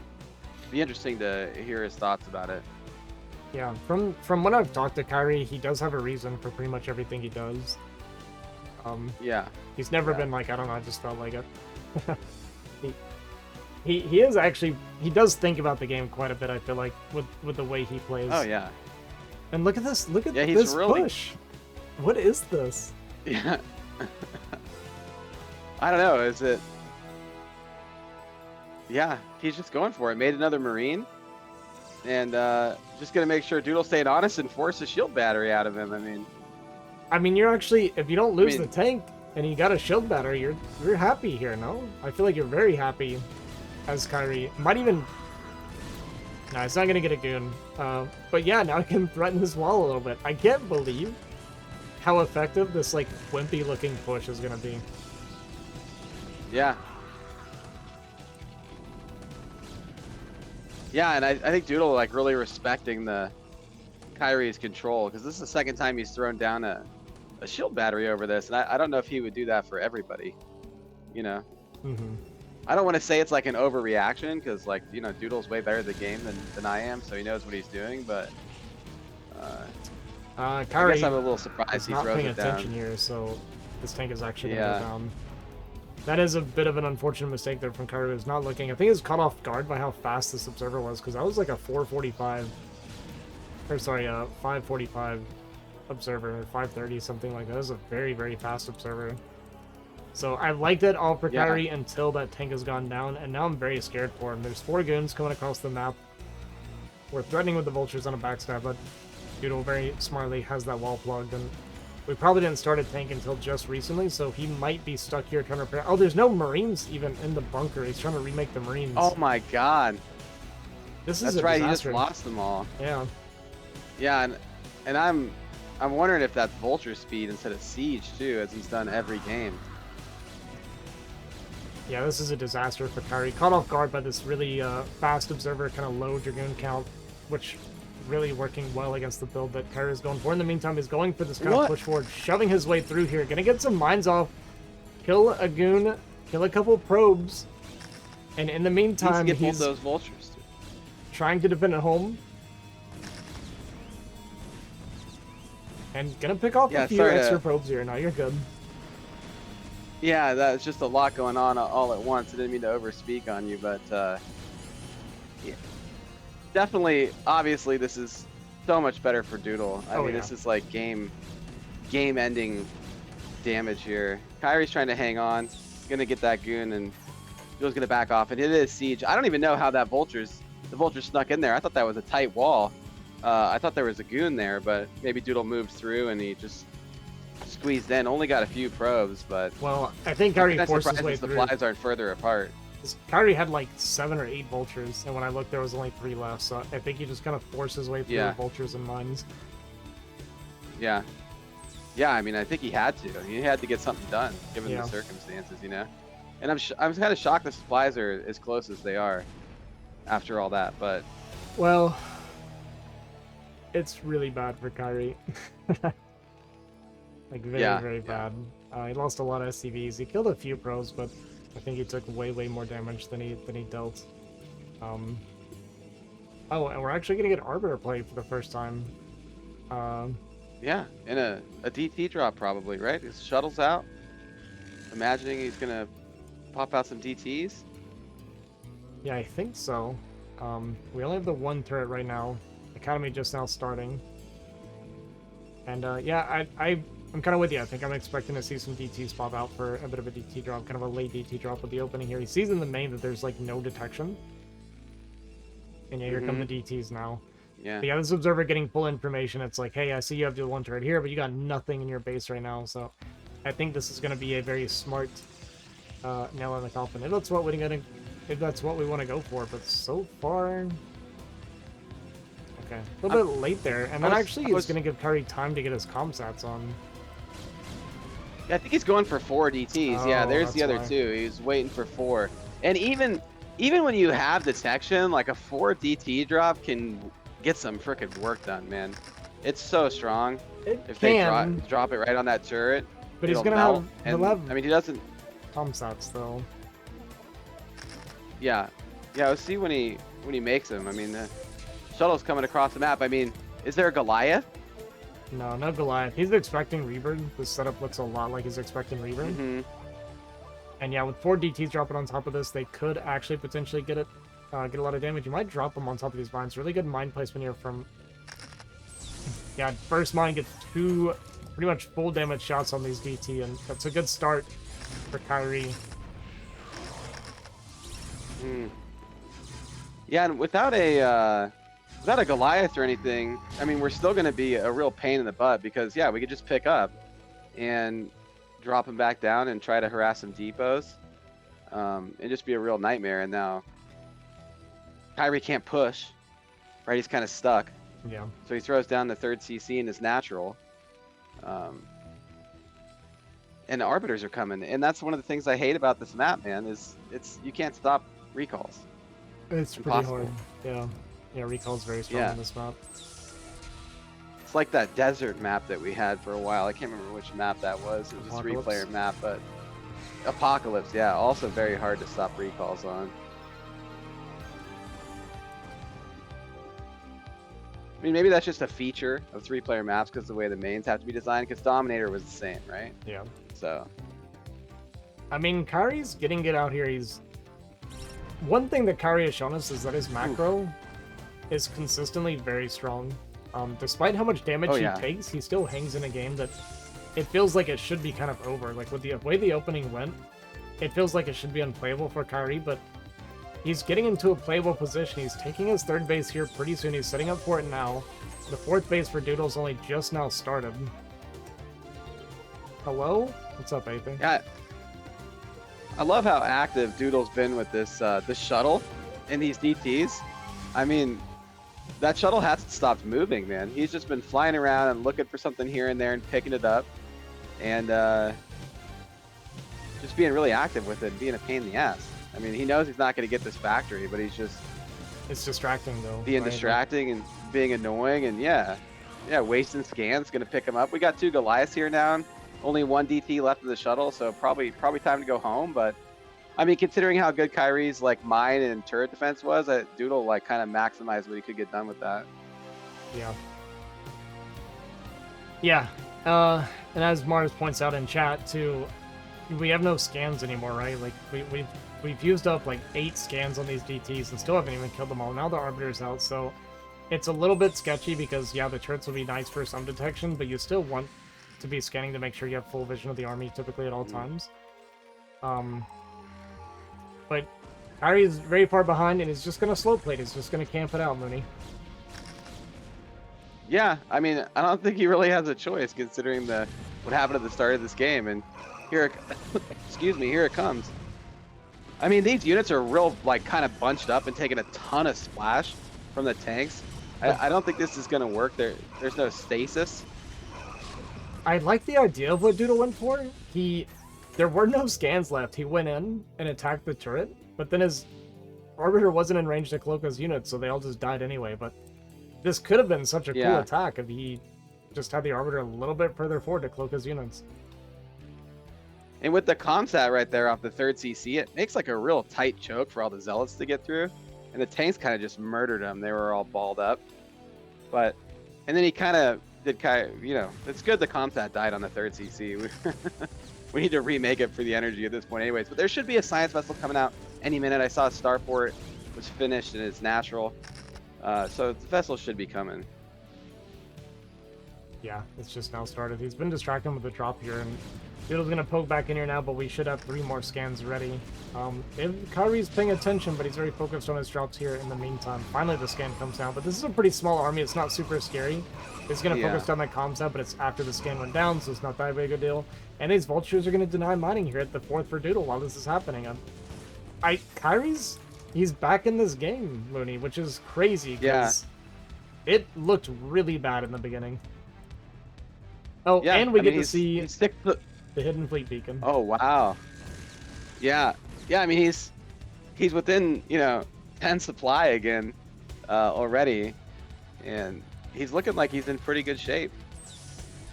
Be interesting to hear his thoughts about it. Yeah, from when I've talked to Kyrie, he does have a reason for pretty much everything he does. Yeah. He's never been like, I don't know, I just felt like it. he is actually, he does think about the game quite a bit, I feel like, with the way he plays. Oh yeah. And look at this he's this really... push. What is this? Yeah. I don't know, is it... Yeah, he's just going for it. Made another Marine. And just gonna make sure Doodle stayed honest and force a shield battery out of him. I mean, you're actually, if you don't lose the tank and you got a shield battery, you're happy here, no? I feel like you're very happy as Kyrie. Might even... No, it's not gonna get a goon. But yeah, now I can threaten his wall a little bit. I can't believe how effective this like wimpy looking push is gonna be. Yeah. Yeah, and I think Doodle like really respecting the Kyrie's control, because this is the second time he's thrown down a shield battery over this, and I don't know if he would do that for everybody, you know. I don't want to say it's like an overreaction, because like, you know, Doodle's way better at the game than I am, so he knows what he's doing, but Kyrie, I guess I'm a little surprised he not throws paying it down. attention here, so this tank is actually gonna go down. That is a bit of an unfortunate mistake there from Kyrie. Who's not looking. I think he was caught off guard by how fast this observer was, because that was like a 445, or sorry, 545 observer, or 530, something like that. That was a very, very fast observer. So I liked it all for Kyrie until that tank has gone down, and now I'm very scared for him. There's 4 goons coming across the map. We're threatening with the vultures on a backstab, but Doodle very smartly has that wall plugged, and we probably didn't start a tank until just recently, so he might be stuck here trying to repair. Oh, there's no Marines even in the bunker. He's trying to remake the Marines. Oh my god. This is That's right, disaster. he just lost them all. Yeah. Yeah, and I'm wondering if that's vulture speed instead of siege too, as he's done every game. Yeah, this is a disaster for Kyrie. Caught off guard by this really fast observer, kind of low Dragoon count, which really working well against the build that Kyrie is going for. In the meantime, he's going for this kind of push forward, shoving his way through here. Gonna get some mines off, kill a goon, kill a couple probes, and in the meantime, he's those vultures trying to defend at home. And gonna pick off a few extra probes here. Now you're good. Yeah, that's just a lot going on all at once. I didn't mean to overspeak on you, but yeah. Definitely, obviously, this is so much better for Doodle. I mean, this is like game-ending damage here. Kyrie's trying to hang on, gonna get that goon, and Doodle's gonna back off. And it is siege. I don't even know how the vulture snuck in there. I thought that was a tight wall. I thought there was a goon there, but maybe Doodle moved through and he just squeezed in. Only got a few probes, but well, I think Kyrie forced his way the through. flies aren't further apart. Kyrie had like 7 or 8 vultures, and when I looked, there was only 3 left. So I think he just kind of forced his way through the vultures and mines. Yeah, yeah. I mean, I think he had to. He had to get something done given the circumstances, you know. And I'm kind of shocked the supplies are as close as they are after all that. But well, it's really bad for Kyrie. Like very bad. He lost a lot of SCVs. He killed a few pros, but I think he took way more damage than he dealt. Oh, and we're actually gonna get Arbiter play for the first time. Yeah, and a DT drop probably, right? His shuttle's out. Imagining he's gonna pop out some DTs. Yeah, I think so. We only have the one turret right now. Academy just now starting. And yeah, I'm kind of with you. I think I'm expecting to see some DTs pop out for a bit of a DT drop, kind of a late DT drop with the opening here. He sees in the main that there's like no detection. And yeah, here come the DTs now. Yeah. But yeah, this observer getting full information. It's like, hey, I see you have the one turret here, but you got nothing in your base right now. So I think this is going to be a very smart nail in the coffin. If that's what we want to go for. But so far, okay, a little bit late there, and that actually is going to give Kyrie time to get his comsats on. Yeah, I think he's going for 4 DTs. Oh, yeah, there's the other why. 2. He's waiting for 4. And even when you have detection, like a 4 DT drop can get some freaking work done, man. It's so strong. If they drop it right on that turret, but he's gonna melt. he'll have I mean, he doesn't. comsats though. Yeah, we'll see when he makes them. I mean, the shuttle's coming across the map. I mean, is there a Goliath? No, no Goliath. He's expecting Reaver. This setup looks a lot like he's expecting Reaver. And yeah, with 4 DTs dropping on top of this, they could actually potentially get a lot of damage. You might drop them on top of these mines. Really good mine placement here from... Yeah, first mine gets 2 pretty much full damage shots on these DT, and that's a good start for Kyrie. Yeah, and without a Goliath or anything, I mean, we're still going to be a real pain in the butt because, yeah, we could just pick up and drop him back down and try to harass some depots and just be a real nightmare. And now Kyrie can't push, right? He's kind of stuck. Yeah. So he throws down the 3rd CC in his natural. And the Arbiters are coming. And that's one of the things I hate about this map, man, is you can't stop recalls. It's impossible. pretty hard. Yeah, recall's very strong on this map. It's like that desert map that we had for a while. I can't remember which map that was. It was a 3-player map, but Apocalypse, yeah, also very hard to stop recalls on. I mean, maybe that's just a feature of 3-player maps because the way the mains have to be designed, because Dominator was the same, right? Yeah. So. I mean, Kyrie's getting it out here. One thing that Kyrie has shown us is that his macro is consistently very strong. Despite how much damage he takes, he still hangs in a game that it feels like it should be kind of over. Like, with the way the opening went, it feels like it should be unplayable for Kyrie, but he's getting into a playable position. He's taking his 3rd base here pretty soon. He's setting up for it now. The 4th base for Doodle's only just now started. Hello? What's up, Ethan? Yeah. I love how active Doodle's been with this shuttle and these DTs. I mean, that shuttle hasn't stopped moving, man. He's just been flying around and looking for something here and there and picking it up. And just being really active with it, being a pain in the ass. I mean, he knows he's not going to get this factory, but he's just... It's distracting, though. Being distracting and being annoying, and yeah, wasting scans, going to pick him up. We got 2 Goliaths here now. Only 1 DT left of the shuttle, so probably time to go home. But I mean, considering how good Kyrie's like mine and turret defense was, Doodle like kind of maximized what he could get done with that. Yeah. Yeah. And as Mars points out in chat too, we have no scans anymore, right? Like we've used up like 8 scans on these DTs and still haven't even killed them all. Now the Arbiter's out, so it's a little bit sketchy because yeah, the turrets will be nice for some detection, but you still want to be scanning to make sure you have full vision of the army typically at all times. But Kyrie is very far behind and he's just gonna slow plate. He's just gonna camp it out, Mooney. Yeah, I mean, I don't think he really has a choice considering what happened at the start of this game. And here, excuse me, here it comes. I mean, these units are real, like, kind of bunched up and taking a ton of splash from the tanks. I don't think this is gonna work. There's no stasis. I like the idea of what Doodle went for. There were no scans left. He went in and attacked the turret, but then his Arbiter wasn't in range to cloak his units, so they all just died anyway. But this could have been such a cool attack if he just had the Arbiter a little bit further forward to cloak his units. And with the comsat right there off the 3rd CC, it makes like a real tight choke for all the Zealots to get through. and the tanks kind of just murdered them. They were all balled up, but and then he kind of did it's good the Comsat died on the 3rd CC. We need to remake it for the energy at this point anyways, but there should be a science vessel coming out any minute. I saw Starport was finished and it's natural, so the vessel should be coming. Yeah, it's just now started. He's been distracting with the drop here, and Doodle's gonna poke back in here now, but we should have 3 more scans ready. Kyrie's paying attention, but he's very focused on his drops here in the meantime. Finally, the scan comes down, but this is a pretty small army. It's not super scary. It's gonna focus on that comms out, but it's after the scan went down, so it's not that big a deal. And these vultures are gonna deny mining here at the 4th for Doodle while this is happening. He's back in this game, Mooney, which is crazy because it looked really bad in the beginning. Oh, Yeah, and we I get mean, to see he's stick the hidden fleet beacon. Oh wow. Yeah. I mean he's within 10 supply again already, and he's looking like he's in pretty good shape.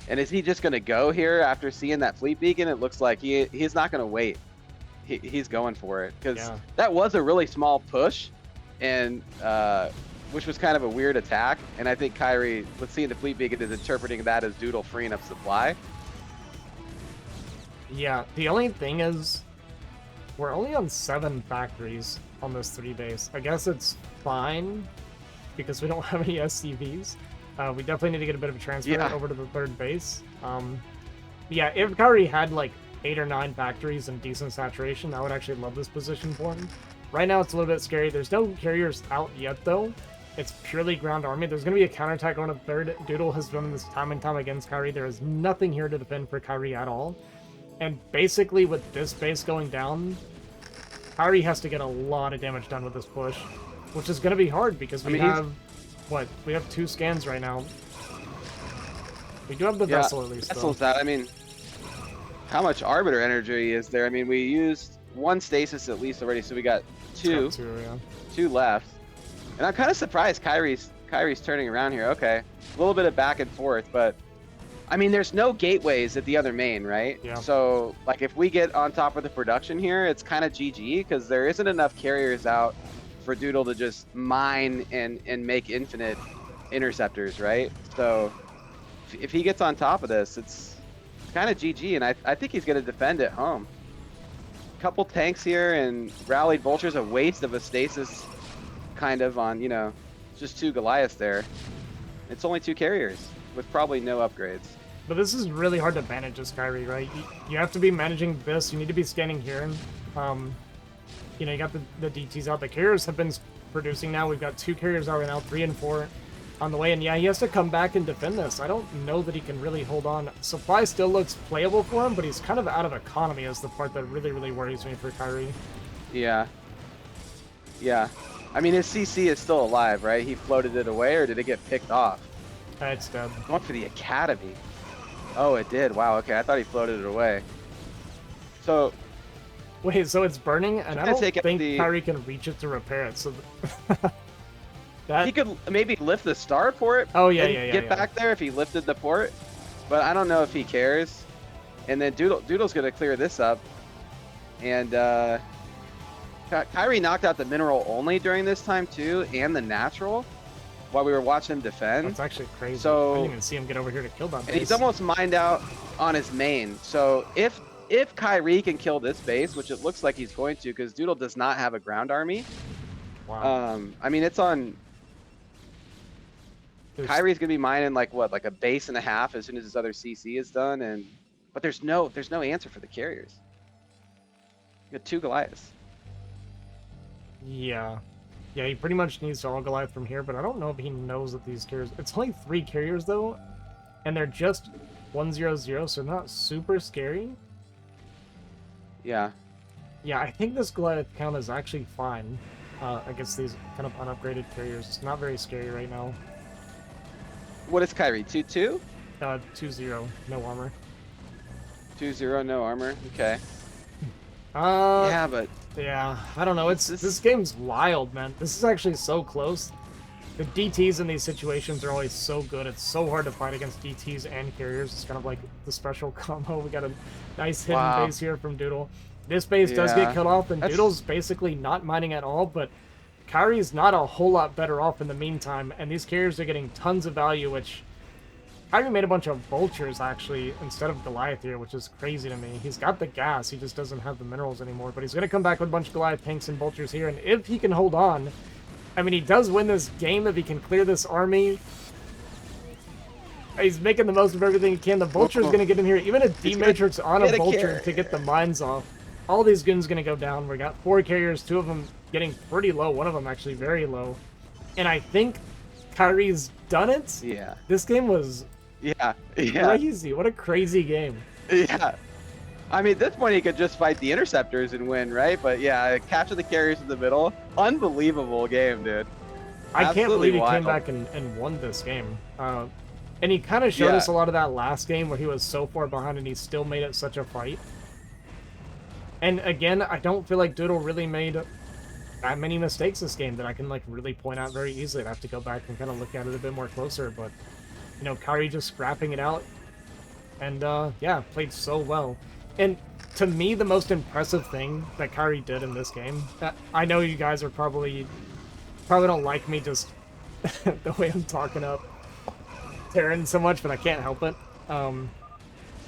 And is he just gonna go here after seeing that fleet beacon? It looks like he's not gonna wait. He's going for it because that was a really small push, and which was kind of a weird attack. And I think Kyrie, with seeing the fleet beacon, is interpreting that as Doodle freeing up supply. Yeah, the only thing is, we're only on 7 factories on this 3 base. I guess it's fine, because we don't have any SCVs. We definitely need to get a bit of a transfer over to the 3rd base. Yeah, if Kyrie had like 8 or 9 factories and decent saturation, I would actually love this position for him. Right now it's a little bit scary. There's no carriers out yet though. It's purely ground army. There's going to be a counterattack on a 3rd. Doodle has done this time and time against Kyrie. There is nothing here to defend for Kyrie at all. And basically with this base going down, Kyrie has to get a lot of damage done with this push, which is going to be hard because we have 2 scans right now. We do have the vessel at least. Vessel's that. I mean, how much Arbiter energy is there? I mean, we used 1 stasis at least already, so we got 2 left. And I'm kind of surprised Kyrie's turning around here. Okay, a little bit of back and forth, but I mean, there's no gateways at the other main, right? Yeah. So, like, if we get on top of the production here, it's kind of GG because there isn't enough carriers out for Doodle to just mine and make infinite interceptors, right? So, if he gets on top of this, it's kind of GG, and I think he's going to defend at home. Couple tanks here and rallied vultures, a waste of a stasis kind of on, just 2 Goliaths there. It's only 2 carriers with probably no upgrades. But this is really hard to manage as Kyrie, right? You have to be managing this. You need to be scanning here. You got the DTs out. The carriers have been producing now. We've got 2 carriers out right now, 3 and 4 on the way. And yeah, he has to come back and defend this. I don't know that he can really hold on. Supply still looks playable for him, but he's kind of out of economy is the part that really, really worries me for Kyrie. Yeah. I mean, his CC is still alive, right? He floated it away, or did it get picked off? It's dead. Going for the Academy. Oh, it did. Wow, okay. I thought he floated it away. So... Wait, so it's burning, and I don't think Kyrie can reach it to repair it, so... He could maybe lift the star port. Oh, yeah, get back there if he lifted the port. But I don't know if he cares. And then Doodle's going to clear this up. And Kyrie knocked out the mineral only during this time, too, and the natural, while we were watching him defend. That's actually crazy. So, I didn't even see him get over here to kill that base. And he's almost mined out on his main. So if Kyrie can kill this base, which it looks like he's going to, because Doodle does not have a ground army. Wow. I mean, it's on... Kyrie's gonna be mining like a base and a half as soon as his other CC is done, but there's no answer for the carriers. You got 2 Goliaths. Yeah, he pretty much needs to all Goliath from here, but I don't know if he knows that these carriers... It's only 3 carriers, though, and they're just 1-0-0, so not super scary. Yeah. Yeah, I think this Goliath count is actually fine against these kind of unupgraded carriers. It's not very scary right now. What is Kyrie? 2-2? 2-0, no armor. 2-0, no armor. Okay. Yeah, but... Yeah, I don't know. This game's wild, man. This is actually so close. The DTs in these situations are always so good. It's so hard to fight against DTs and carriers. It's kind of like the special combo. We got a nice hidden base here from Doodle. This base does get cut off, and Doodle's basically not mining at all, but Kyrie's not a whole lot better off in the meantime, and these carriers are getting tons of value, which Kyrie made a bunch of vultures, actually, instead of Goliath here, which is crazy to me. He's got the gas, he just doesn't have the minerals anymore, but he's going to come back with a bunch of Goliath tanks and vultures here, and if he can hold on, I mean, he does win this game if he can clear this army. He's making the most of everything he can. The vulture is going to get in here, even a D-Matrix on a vulture to get the mines off. All these goons going to go down. We got 4 carriers, 2 of them getting pretty low, one of them actually very low. And I think Kyrie's done it. Yeah. This game was crazy. What a crazy game. Yeah. I mean, at this point, he could just fight the interceptors and win, right? But yeah, capture the carriers in the middle. Unbelievable game, dude. I can't believe he came wild. back and won this game. And he kind of showed us a lot of that last game where he was so far behind and he still made it such a fight. And again, I don't feel like Doodle really made that many mistakes this game that I can like really point out very easily. I'd have to go back and kind of look at it a bit more closer, but you know, Kyrie just scrapping it out and yeah, played so well. And to me, the most impressive thing that Kyrie did in this game, I know you guys are probably don't like me just the way I'm talking up Terran so much, but I can't help it. To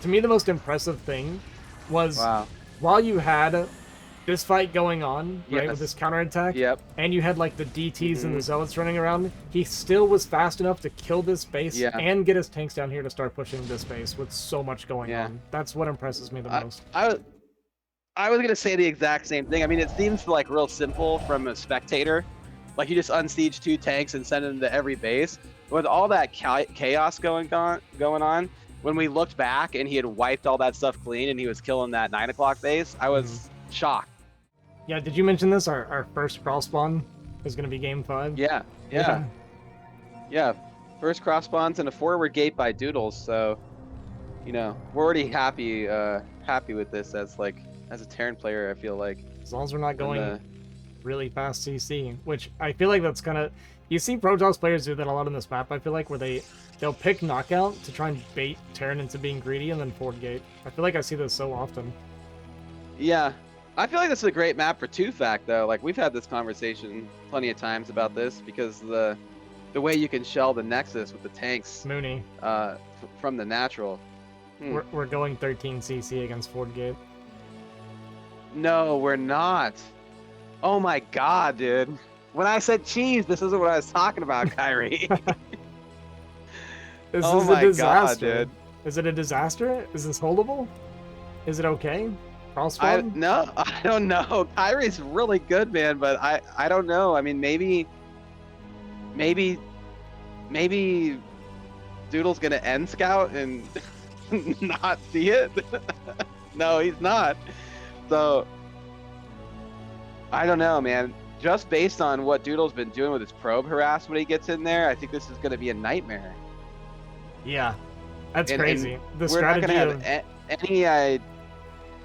me, the most impressive thing was while you had this fight going on, right, with this counterattack, and you had like the DTs and the Zealots running around, he still was fast enough to kill this base and get his tanks down here to start pushing this base with so much going on. That's what impresses me the most. I was gonna say the exact same thing. I mean, it seems like real simple from a spectator. Like you just unsiege 2 tanks and send them to every base. With all that chaos going on, when we looked back and he had wiped all that stuff clean and he was killing that 9 o'clock base, I was shocked. Yeah, did you mention this? Our first cross spawn is going to be game 5? Yeah. First cross spawns and a forward gate by Doodles, so, you know, we're already happy with this as a Terran player, I feel like. As long as we're not going really fast CC, which I feel like that's kind of... You see Protoss players do that a lot on this map, I feel like, where they'll pick knockout to try and bait Terran into being greedy and then forward gate. I feel like I see this so often. Yeah. I feel like this is a great map for 2-fact, though. Like, we've had this conversation plenty of times about this, because the way you can shell the Nexus with the tanks Mooney. From the natural. We're going 13 CC against forward gate. No, we're not. Oh my god, dude. When I said cheese, this isn't what I was talking about, Kyrie. This oh is my a disaster. god, dude. Is it a disaster? Is this holdable? Is it okay? Cross spawn? No, I don't know. Kyrie's really good, man, but I don't know. I mean, maybe Doodle's gonna end scout and not see it. No, he's not. So I don't know, man. Just based on what Doodle's been doing with his probe harass when he gets in there, I think this is going to be a nightmare. Yeah, that's crazy. The we're not strategy going to have any.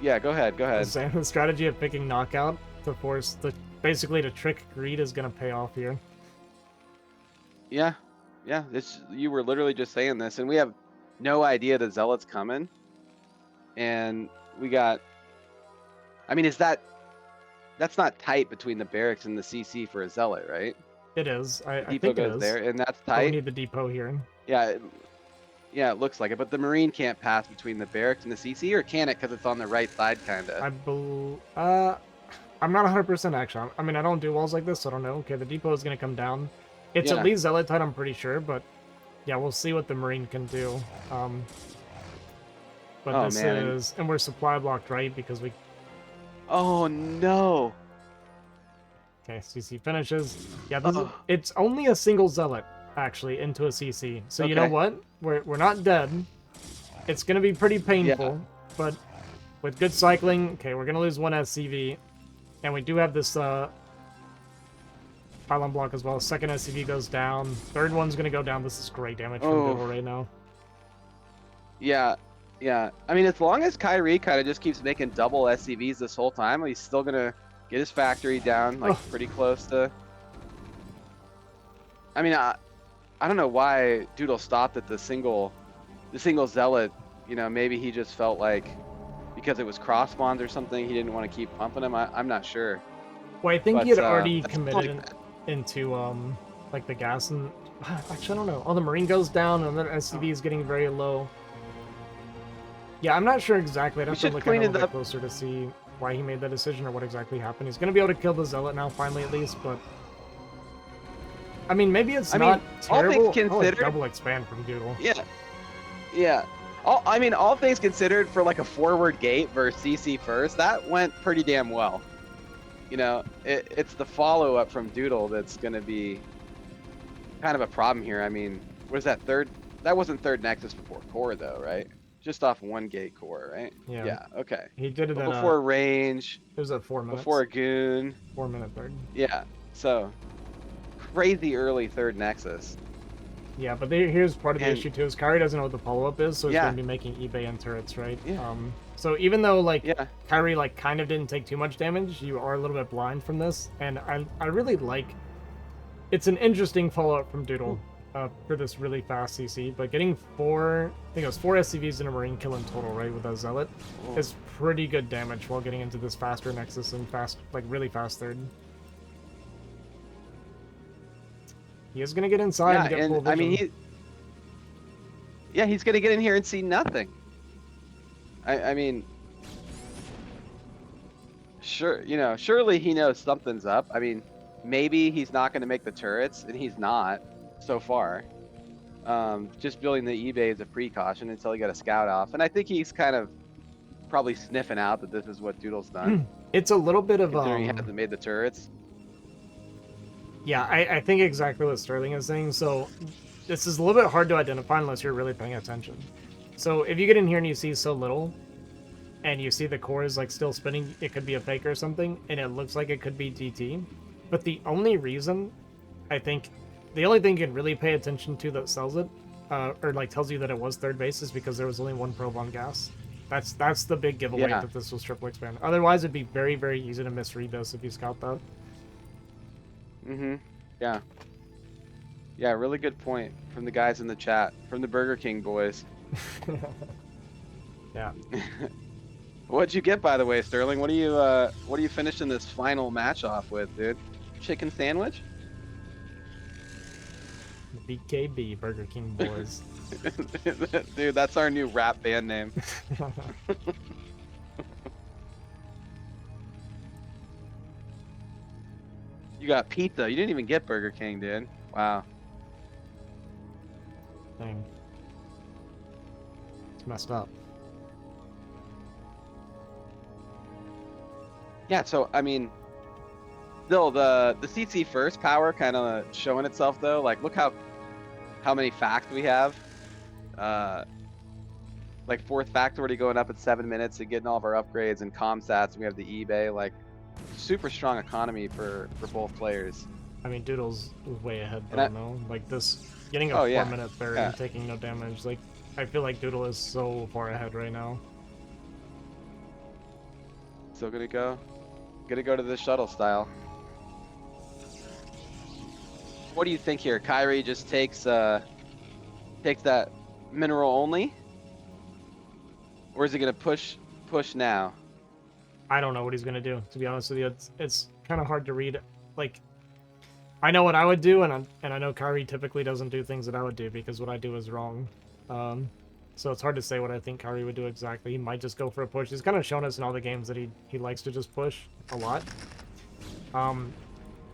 Yeah, go ahead. The strategy of picking knockout to force basically to trick greed is going to pay off here. Yeah. You were literally just saying this, and we have no idea the Zealot's coming, and we got. I mean, that's not tight between the barracks and the CC for a Zealot, right? It is. I depot think goes it is. there, and that's But we tight. need the depot here. Yeah, it looks like it. But the Marine can't pass between the barracks and the CC, or can it? Because it's on the right side, kind of. I'm not 100% actually. I mean, I don't do walls like this, so I don't know. Okay, the depot is going to come down. It's at least Zealot tight, I'm pretty sure, but yeah, we'll see what the Marine can do. But this is... And we're supply blocked, right? Because we... Oh, no. Okay, CC finishes. Yeah, it's only a single Zealot, actually, into a CC. So you know what? We're not dead. It's going to be pretty painful, but with good cycling... Okay, we're going to lose 1 SCV. And we do have this pylon block as well. Second SCV goes down. Third one's going to go down. This is great damage from Doodle right now. Yeah. I mean, as long as Kyrie kind of just keeps making double SCVs this whole time, he's still going to get his factory down, like, pretty close to... I mean, I don't know why Doodle stopped at the single Zealot. You know, maybe he just felt like because it was cross spawns or something, he didn't want to keep pumping him. I'm not sure. Well, I think he had already committed. into like the gas and actually I don't know. Oh, the marine goes down and then SCV is getting very low. Yeah, I'm not sure exactly. I'd We have to should look at clean it a it little bit up. closer to see why he made that decision or what exactly happened. He's gonna be able to kill the zealot now, finally at least, but I mean, maybe it's I mean, not all things terrible. Oh, a considered, double expand from Doodle. yeah, yeah. I mean, all things considered, for like a forward gate versus CC first, that went pretty damn well. You know, it's the follow up from Doodle that's going to be kind of a problem here. I mean, was that third? That wasn't third Nexus before core though, right? Just off one gate core, right? Yeah. Yeah. Okay. He did it But at before range, it was at 4 minutes. before a goon. 4-minute third. Yeah. So crazy early third Nexus. Yeah, but here's part of the And- issue too: is Kyrie doesn't know what the follow-up is, so he's Yeah. going to be making eBay and turrets, right? Yeah. So even though like Yeah. Kyrie like kind of didn't take too much damage, you are a little bit blind from this, and I really like. It's an interesting follow-up from Doodle for this really fast CC, but getting I think it was 4 SCVs and a marine kill in total, right, with a zealot, is pretty good damage while getting into this faster Nexus and really fast third. He is gonna get inside and get full and vision. I mean, he's gonna get in here and see nothing. I mean, sure, surely he knows something's up. I mean, maybe he's not gonna make the turrets, and he's not so far. Just building the eBay as a precaution until he got a scout off, and I think he's kind of probably sniffing out that this is what Doodle's done. It's a little bit of considering he hasn't made the turrets. Yeah, I think exactly what Sterling is saying. So this is a little bit hard to identify unless you're really paying attention. So if you get in here and you see so little, and you see the core is like still spinning, it could be a fake or something, and it looks like it could be DT. But the only reason, I think, the only thing you can really pay attention to that sells it, or like tells you that it was third base, is because there was only one probe on gas. That's the big giveaway Yeah. that this was triple expand. Otherwise, it'd be very, very easy to misread this if you scout that. Yeah. Yeah, really good point from the guys in the chat, from the Burger King boys. Yeah. What'd you get, by the way, Sterling? What are you finishing this final match off with, dude? Chicken sandwich? BKB, Burger King Boys. Dude, that's our new rap band name. You got pizza. You didn't even get Burger King, dude. Wow. Dang. It's messed up. Yeah, so I mean, still the CC first power kind of showing itself though. Like, look how many facts we have. Like fourth fact already going up at 7 minutes and getting all of our upgrades and comsats. And we have the eBay, like super strong economy for both players. I mean, Doodle's way ahead And though, no? Like this, getting a Oh, yeah. 4-minute third Yeah. and taking no damage. Like, I feel like Doodle is so far ahead right now. Still gonna go to the shuttle style. What do you think here? Kyrie just takes that mineral only, or is he gonna push now? I don't know what he's gonna do, to be honest with you. It's kind of hard to read. Like, I know what I would do, and I know Kyrie typically doesn't do things that I would do because what I do is wrong. So it's hard to say what I think Kyrie would do exactly. He might just go for a push. He's kind of shown us in all the games that he likes to just push a lot.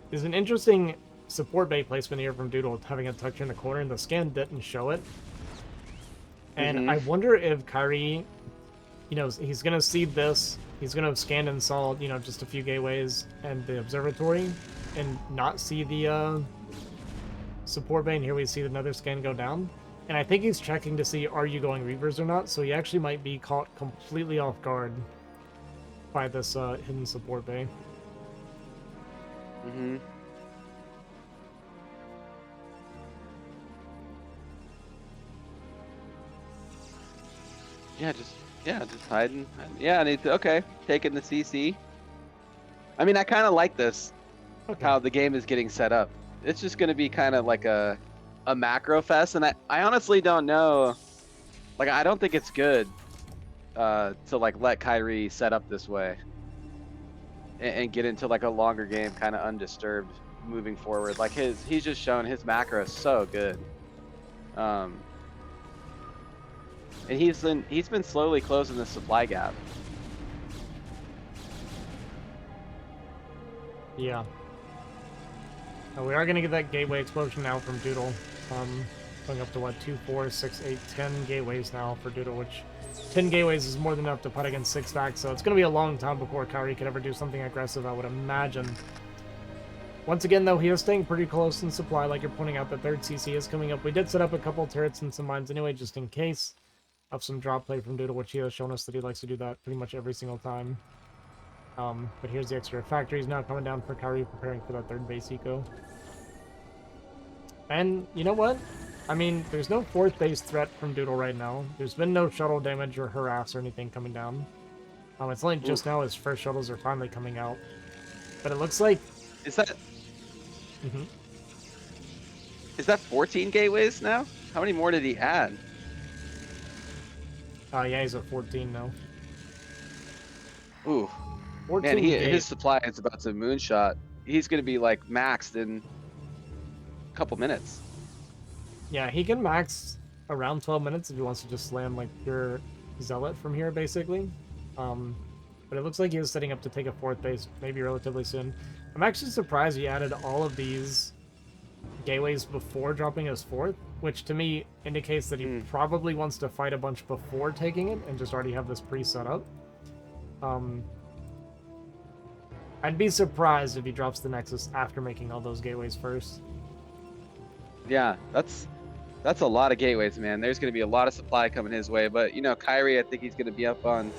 There's an interesting support bay placement here from Doodle, having a touch in the corner, and the scan didn't show it. And I wonder if Kyrie, he's gonna see this. He's gonna have scanned and saw, just a few gateways and the observatory, and not see the support bay. And here we see another scan go down. And I think he's checking to see, are you going Reavers or not? So he actually might be caught completely off guard by this hidden support bay. Yeah, just hiding. Yeah, and he's okay, taking the CC. I mean, I kind of like this, Okay. how the game is getting set up. It's just gonna be kind of like a macro fest, and I honestly don't know. Like, I don't think it's good to like let Kyrie set up this way and get into like a longer game kind of undisturbed. moving forward. Like he's just shown his macro is so good. And he's been slowly closing the supply gap. Yeah. We are going to get that gateway explosion now from Doodle. Going up to what, 2, 4, 6, 8, 10 gateways now for Doodle, which 10 gateways is more than enough to put against 6 stacks, so it's going to be a long time before Kyrie could ever do something aggressive, I would imagine. Once again, though, he is staying pretty close in supply, like you're pointing out. The third CC is coming up. We did set up a couple turrets and some mines anyway, just in case of some drop play from Doodle, which he has shown us that he likes to do that pretty much every single time. But here's the extra factories now coming down for Kyrie, preparing for that third base eco. And you know what? I mean, there's no fourth base threat from Doodle right now. There's been no shuttle damage or harass or anything coming down. It's only just now his first shuttles are finally coming out. But it looks like... Is that... Is that 14 gateways now? How many more did he add? Yeah, he's at 14 now. Ooh. 14 Man, his supply is about to moonshot. He's going to be, like, maxed in a couple minutes. Yeah, he can max around 12 minutes if he wants to just slam, like, pure Zealot from here, basically. But it looks like he is setting up to take a fourth base, maybe relatively soon. I'm actually surprised he added all of these gateways before dropping his fourth, which to me indicates that he probably wants to fight a bunch before taking it and just already have this pre-set up. I'd be surprised if he drops the Nexus after making all those gateways first. Yeah, that's a lot of gateways, man. There's going to be a lot of supply coming his way, but you know, Kyrie, I think he's going to be up on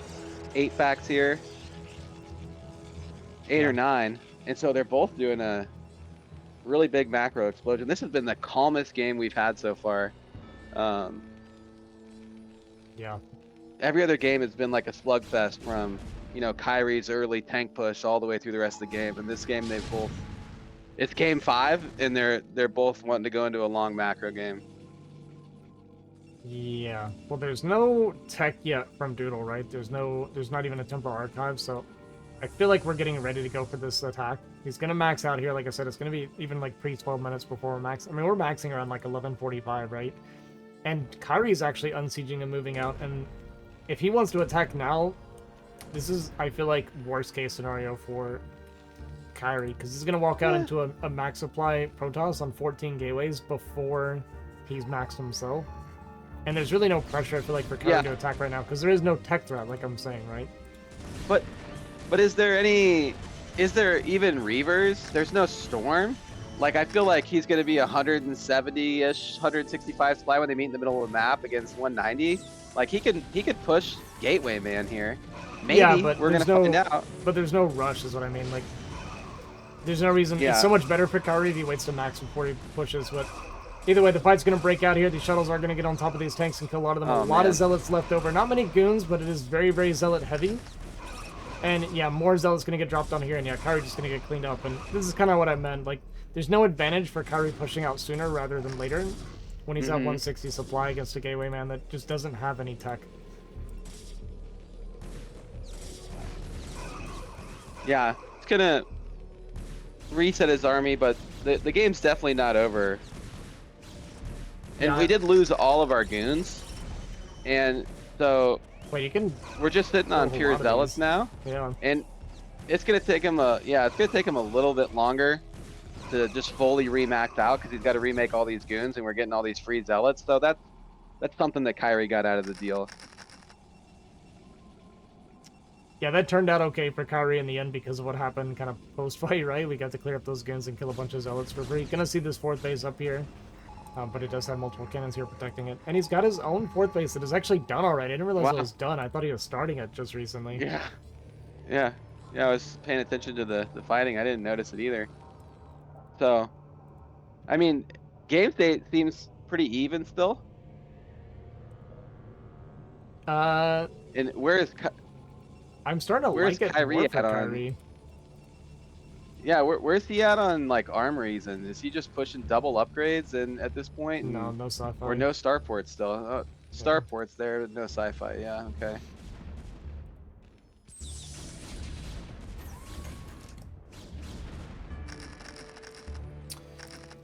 8 facts here, 8 or 9, and so they're both doing a really big macro explosion. This has been the calmest game we've had so far. Yeah. Every other game has been like a slugfest from, you know, Kyrie's early tank push all the way through the rest of the game. And this game, they've both... It's game 5, and they're both wanting to go into a long macro game. Yeah. Well, there's no tech yet from Doodle, right? There's not even a temporal archive, so I feel like we're getting ready to go for this attack. He's gonna max out here, like I said. It's gonna be even like pre-12 minutes before we're max. I mean, we're maxing around like 11:45, right? And Kyrie's actually unsieging and moving out, and if he wants to attack now, this is, I feel like, worst case scenario for Kyrie, because he's gonna walk out into a max supply Protoss on 14 gateways before he's maxed himself. And there's really no pressure, I feel like, for Kyrie to attack right now, because there is no tech threat, like I'm saying, right? But is there even Reavers? There's no Storm? Like, I feel like he's going to be 170-ish, 165 supply when they meet in the middle of the map against 190. Like, he could push Gateway Man here. Maybe. Yeah, but we're going to find out. But there's no rush, is what I mean. Like, there's no reason. Yeah. It's so much better for Kyrie if he waits to max before he pushes, but either way, the fight's going to break out here. These shuttles are going to get on top of these tanks and kill a lot of them. A lot of Zealots left over. Not many goons, but it is very, very Zealot heavy. And yeah, more Zealots going to get dropped on here, and yeah, Kyrie just going to get cleaned up. And this is kind of what I meant. Like, there's no advantage for Kyrie pushing out sooner rather than later when he's at 160 supply against a Gateway Man that just doesn't have any tech. Yeah, it's going to reset his army, but the game's definitely not over. And we did lose all of our goons, and so we're just sitting on pure Zealots now. Yeah. And it's gonna take him a little bit longer to just fully remax out, because he's got to remake all these goons, and we're getting all these free Zealots. So that's something that Kyrie got out of the deal. Yeah, that turned out okay for Kyrie in the end because of what happened kind of post-fight, right? We got to clear up those goons and kill a bunch of Zealots for free. Gonna see this fourth base up here. But it does have multiple cannons here protecting it. And he's got his own fourth base that is actually done already. I didn't realize it was done. I thought he was starting it just recently. Yeah, I was paying attention to the fighting. I didn't notice it either. So, I mean, game state seems pretty even still. And I'm starting to like it Kyrie more for at Kyrie. Yeah, where's he at on like armories, and is he just pushing double upgrades and at this point? No sci-fi. Or no starports still. Starports there, no sci-fi. Yeah, okay.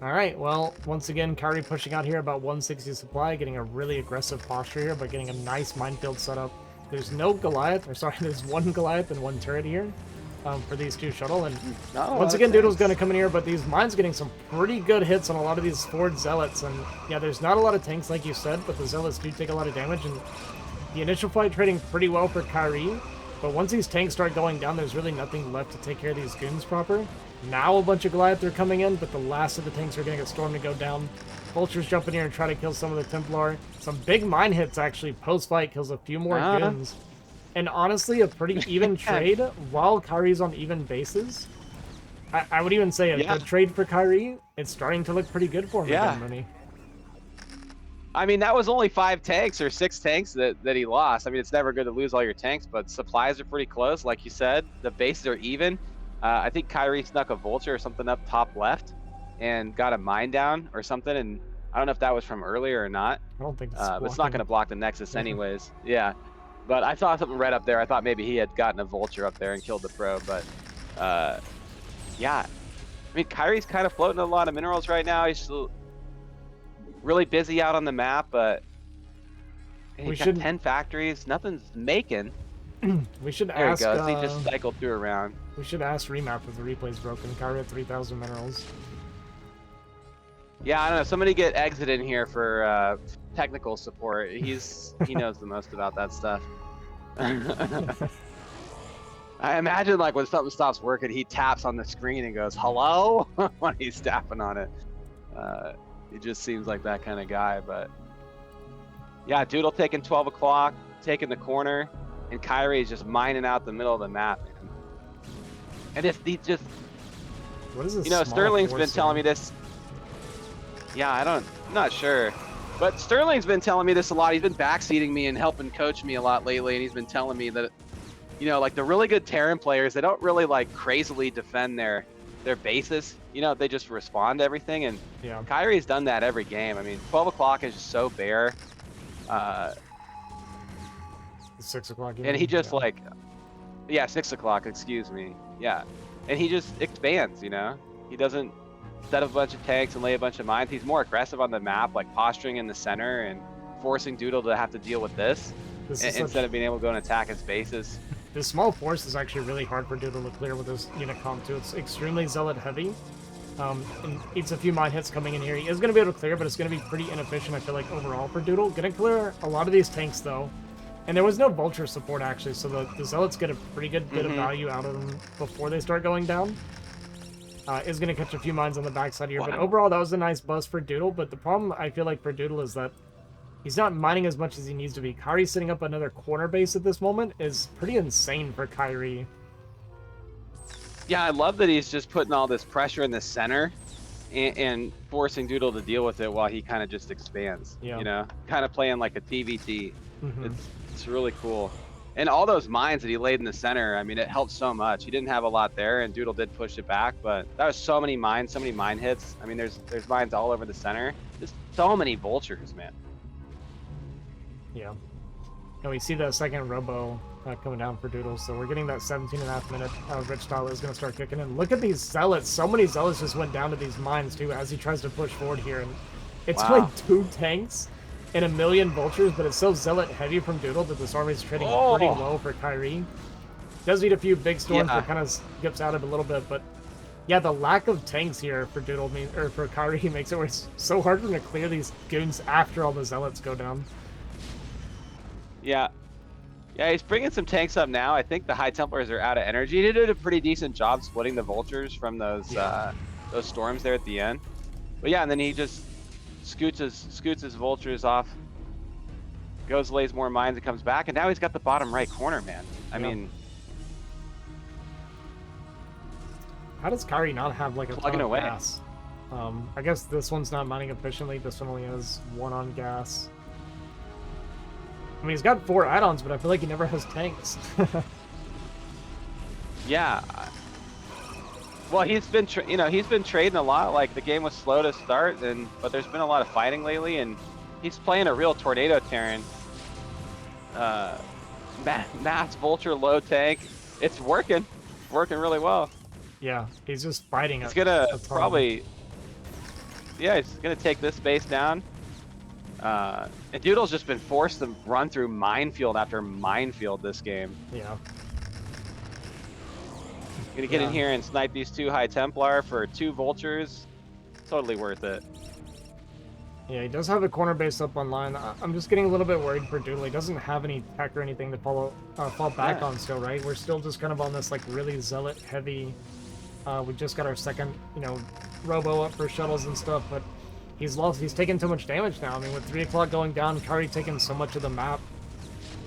All right, well, once again, Kyrie pushing out here about 160 supply, getting a really aggressive posture here, but getting a nice minefield set up. There's no Goliath, or sorry, there's one Goliath and one turret here for these two shuttle, and once again, Doodle's going to come in here, but these mines getting some pretty good hits on a lot of these forward Zealots, and yeah, there's not a lot of tanks like you said, but the Zealots do take a lot of damage, and the initial fight trading pretty well for Kyrie, but once these tanks start going down, there's really nothing left to take care of these goons proper. Now a bunch of Goliath are coming in, but the last of the tanks are getting a storm to go down. Vultures jump in here and try to kill some of the Templar. Some big mine hits, actually, post-fight, kills a few more goons. And honestly, a pretty even trade while Kyrie's on even bases. I would even say a good trade for Kyrie. It's starting to look pretty good for him again, Mooney. I mean, that was only 5 tanks or 6 tanks that he lost. I mean, it's never good to lose all your tanks, but supplies are pretty close. Like you said, the bases are even. I think Kyrie snuck a vulture or something up top left and got a mine down or something. And I don't know if that was from earlier or not. I don't think but it's not going to block the Nexus anyways. Yeah. But I saw something red up there. I thought maybe he had gotten a vulture up there and killed the pro. But yeah. I mean, Kyrie's kind of floating a lot of minerals right now. He's still really busy out on the map, but he's got 10 factories. Nothing's making. We should there ask. There he goes. He just cycled through around. We should ask Remap if the replay's broken. Kyrie had 3,000 minerals. Yeah, I don't know. Somebody get Exit in here for technical support. He knows the most about that stuff. I imagine like when something stops working, he taps on the screen and goes, "Hello," when he's tapping on it. He just seems like that kind of guy. But yeah, Doodle taking 12 o'clock, taking the corner, and Kyrie is just mining out the middle of the map. And he just, what is this? You know, Sterling's been telling me this. Yeah, I'm not sure. But Sterling's been telling me this a lot. He's been backseating me and helping coach me a lot lately. And he's been telling me that, you know, like the really good Terran players, they don't really like crazily defend their bases. You know, they just respond to everything. And Kyrie's done that every game. I mean, 12 o'clock is just so bare. 6 o'clock. And he just like, 6 o'clock, excuse me. Yeah. And he just expands, you know? He doesn't set up a bunch of tanks and lay a bunch of mines. He's more aggressive on the map, like posturing in the center and forcing Doodle to have to deal with this instead of being able to go and attack his bases. This small force is actually really hard for Doodle to clear with this unit comp too. It's extremely zealot heavy. And eats a few mine hits coming in here. He is going to be able to clear, but it's going to be pretty inefficient, I feel like, overall for Doodle. Going to clear a lot of these tanks, though. And there was no vulture support, actually, so the zealots get a pretty good bit of value out of them before they start going down. Is going to catch a few mines on the backside here, but overall, that was a nice bust for Doodle. But the problem, I feel like, for Doodle is that he's not mining as much as he needs to be. Kyrie setting up another corner base at this moment is pretty insane for Kyrie. Yeah, I love that he's just putting all this pressure in the center and forcing Doodle to deal with it while he kind of just expands. Yeah. You know, kind of playing like a TVT. It's really cool. And all those mines that he laid in the center, I mean, it helped so much. He didn't have a lot there, and Doodle did push it back, but that was so many mines, so many mine hits. I mean, there's mines all over the center. Just so many vultures, man. Yeah. And we see the second robo coming down for Doodle, so we're getting that 17.5 minute Rich Style is going to start kicking in. Look at these zealots. So many zealots just went down to these mines, too, as he tries to push forward here. And it's only 2 tanks and 1 million vultures, but it's so zealot heavy from Doodle that this army is trading pretty low for Kyrie. Does need a few big storms that kind of skips out of a little bit, but yeah, the lack of tanks here for Doodle or for Kyrie makes it where it's so hard for him to clear these goons after all the zealots go down. Yeah, he's bringing some tanks up now. I think the High Templars are out of energy. He did a pretty decent job splitting the vultures from those storms there at the end. But yeah, and then he just scoots his vultures off, goes, lays more mines, and comes back, and now he's got the bottom right corner, man. I mean, how does Kyrie not have like a ton of away. Gas? I guess this one's not mining efficiently. This one only has 1 on gas. I mean, he's got 4 add-ons, but I feel like he never has tanks. Yeah. Well, he's been trading a lot. Like the game was slow to start, but there's been a lot of fighting lately, and he's playing a real tornado Terran. Mass vulture low tank. It's working really well. Yeah, he's just fighting. He's gonna probably. yeah, he's gonna take this base down. And Doodle's just been forced to run through minefield after minefield this game. Yeah. Gonna get in Yeah. here and snipe these 2 High Templar for 2 Vultures. Totally worth it. Yeah, he does have a corner base up online. I'm just getting a little bit worried for Doodle. He doesn't have any tech or anything to fall back Yeah. on still, right? We're still just kind of on this like really zealot heavy. We just got our second, robo up for shuttles and stuff, but he's taking too much damage now. I mean, with 3 o'clock going down, Kyrie taking so much of the map,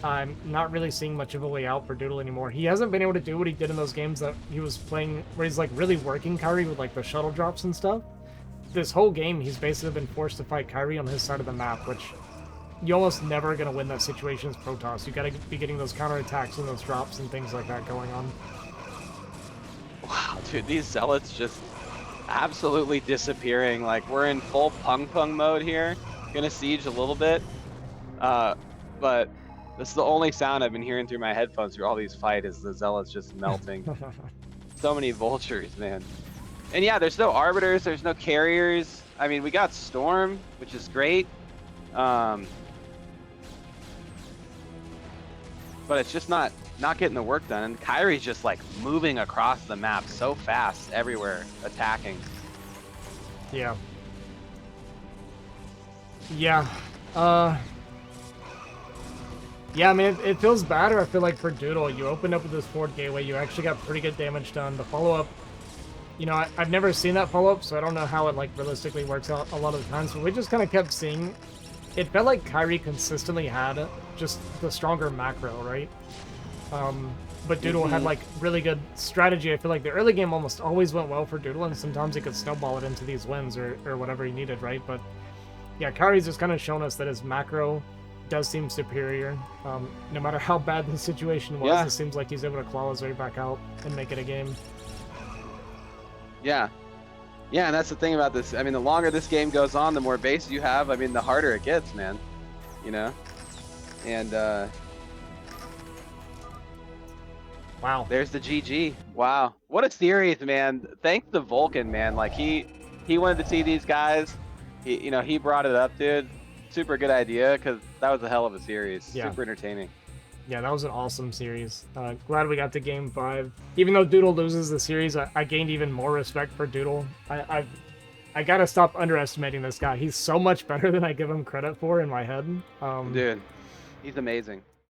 I'm not really seeing much of a way out for Doodle anymore. He hasn't been able to do what he did in those games that he was playing, where he's like really working Kyrie with like the shuttle drops and stuff. This whole game, he's basically been forced to fight Kyrie on his side of the map, which you're almost never going to win that situation as Protoss. You got to be getting those counterattacks and those drops and things like that going on. Wow, dude, these Zealots just absolutely disappearing. Like, we're in full pung mode here. Gonna siege a little bit. But this is the only sound I've been hearing through my headphones through all these fights is the Zealots just melting. So many Vultures, man. And yeah, there's no Arbiters, there's no Carriers. I mean, we got Storm, which is great. But it's just not getting the work done. And Kyrie's just like moving across the map so fast everywhere, attacking. Yeah. Yeah. Yeah, I mean, it feels better, I feel like, for Doodle. You opened up with this forward gateway, you actually got pretty good damage done. The follow-up, I've never seen that follow-up, so I don't know how it, like, realistically works out a lot of the times, but we just kind of kept seeing... It felt like Kyrie consistently had just the stronger macro, right? But Doodle had, like, really good strategy. I feel like the early game almost always went well for Doodle, and sometimes he could snowball it into these wins or whatever he needed, right? But, yeah, Kyrie's just kind of shown us that his macro does seem superior. No matter how bad the situation was, Yeah. it seems like he's able to claw his way back out and make it a game. Yeah. Yeah, and that's the thing about this. I mean, the longer this game goes on, the more base you have, I mean, the harder it gets, man. And Wow. there's the GG. Wow. What a series, man. Thank the Vulcan, man. Like, he wanted to see these guys. He brought it up, dude. Super good idea, because that was a hell of a series. Yeah. Super entertaining. Yeah, that was an awesome series. Glad we got to Game 5. Even though Doodle loses the series, I gained even more respect for Doodle. I gotta stop underestimating this guy. He's so much better than I give him credit for in my head. Dude, he's amazing.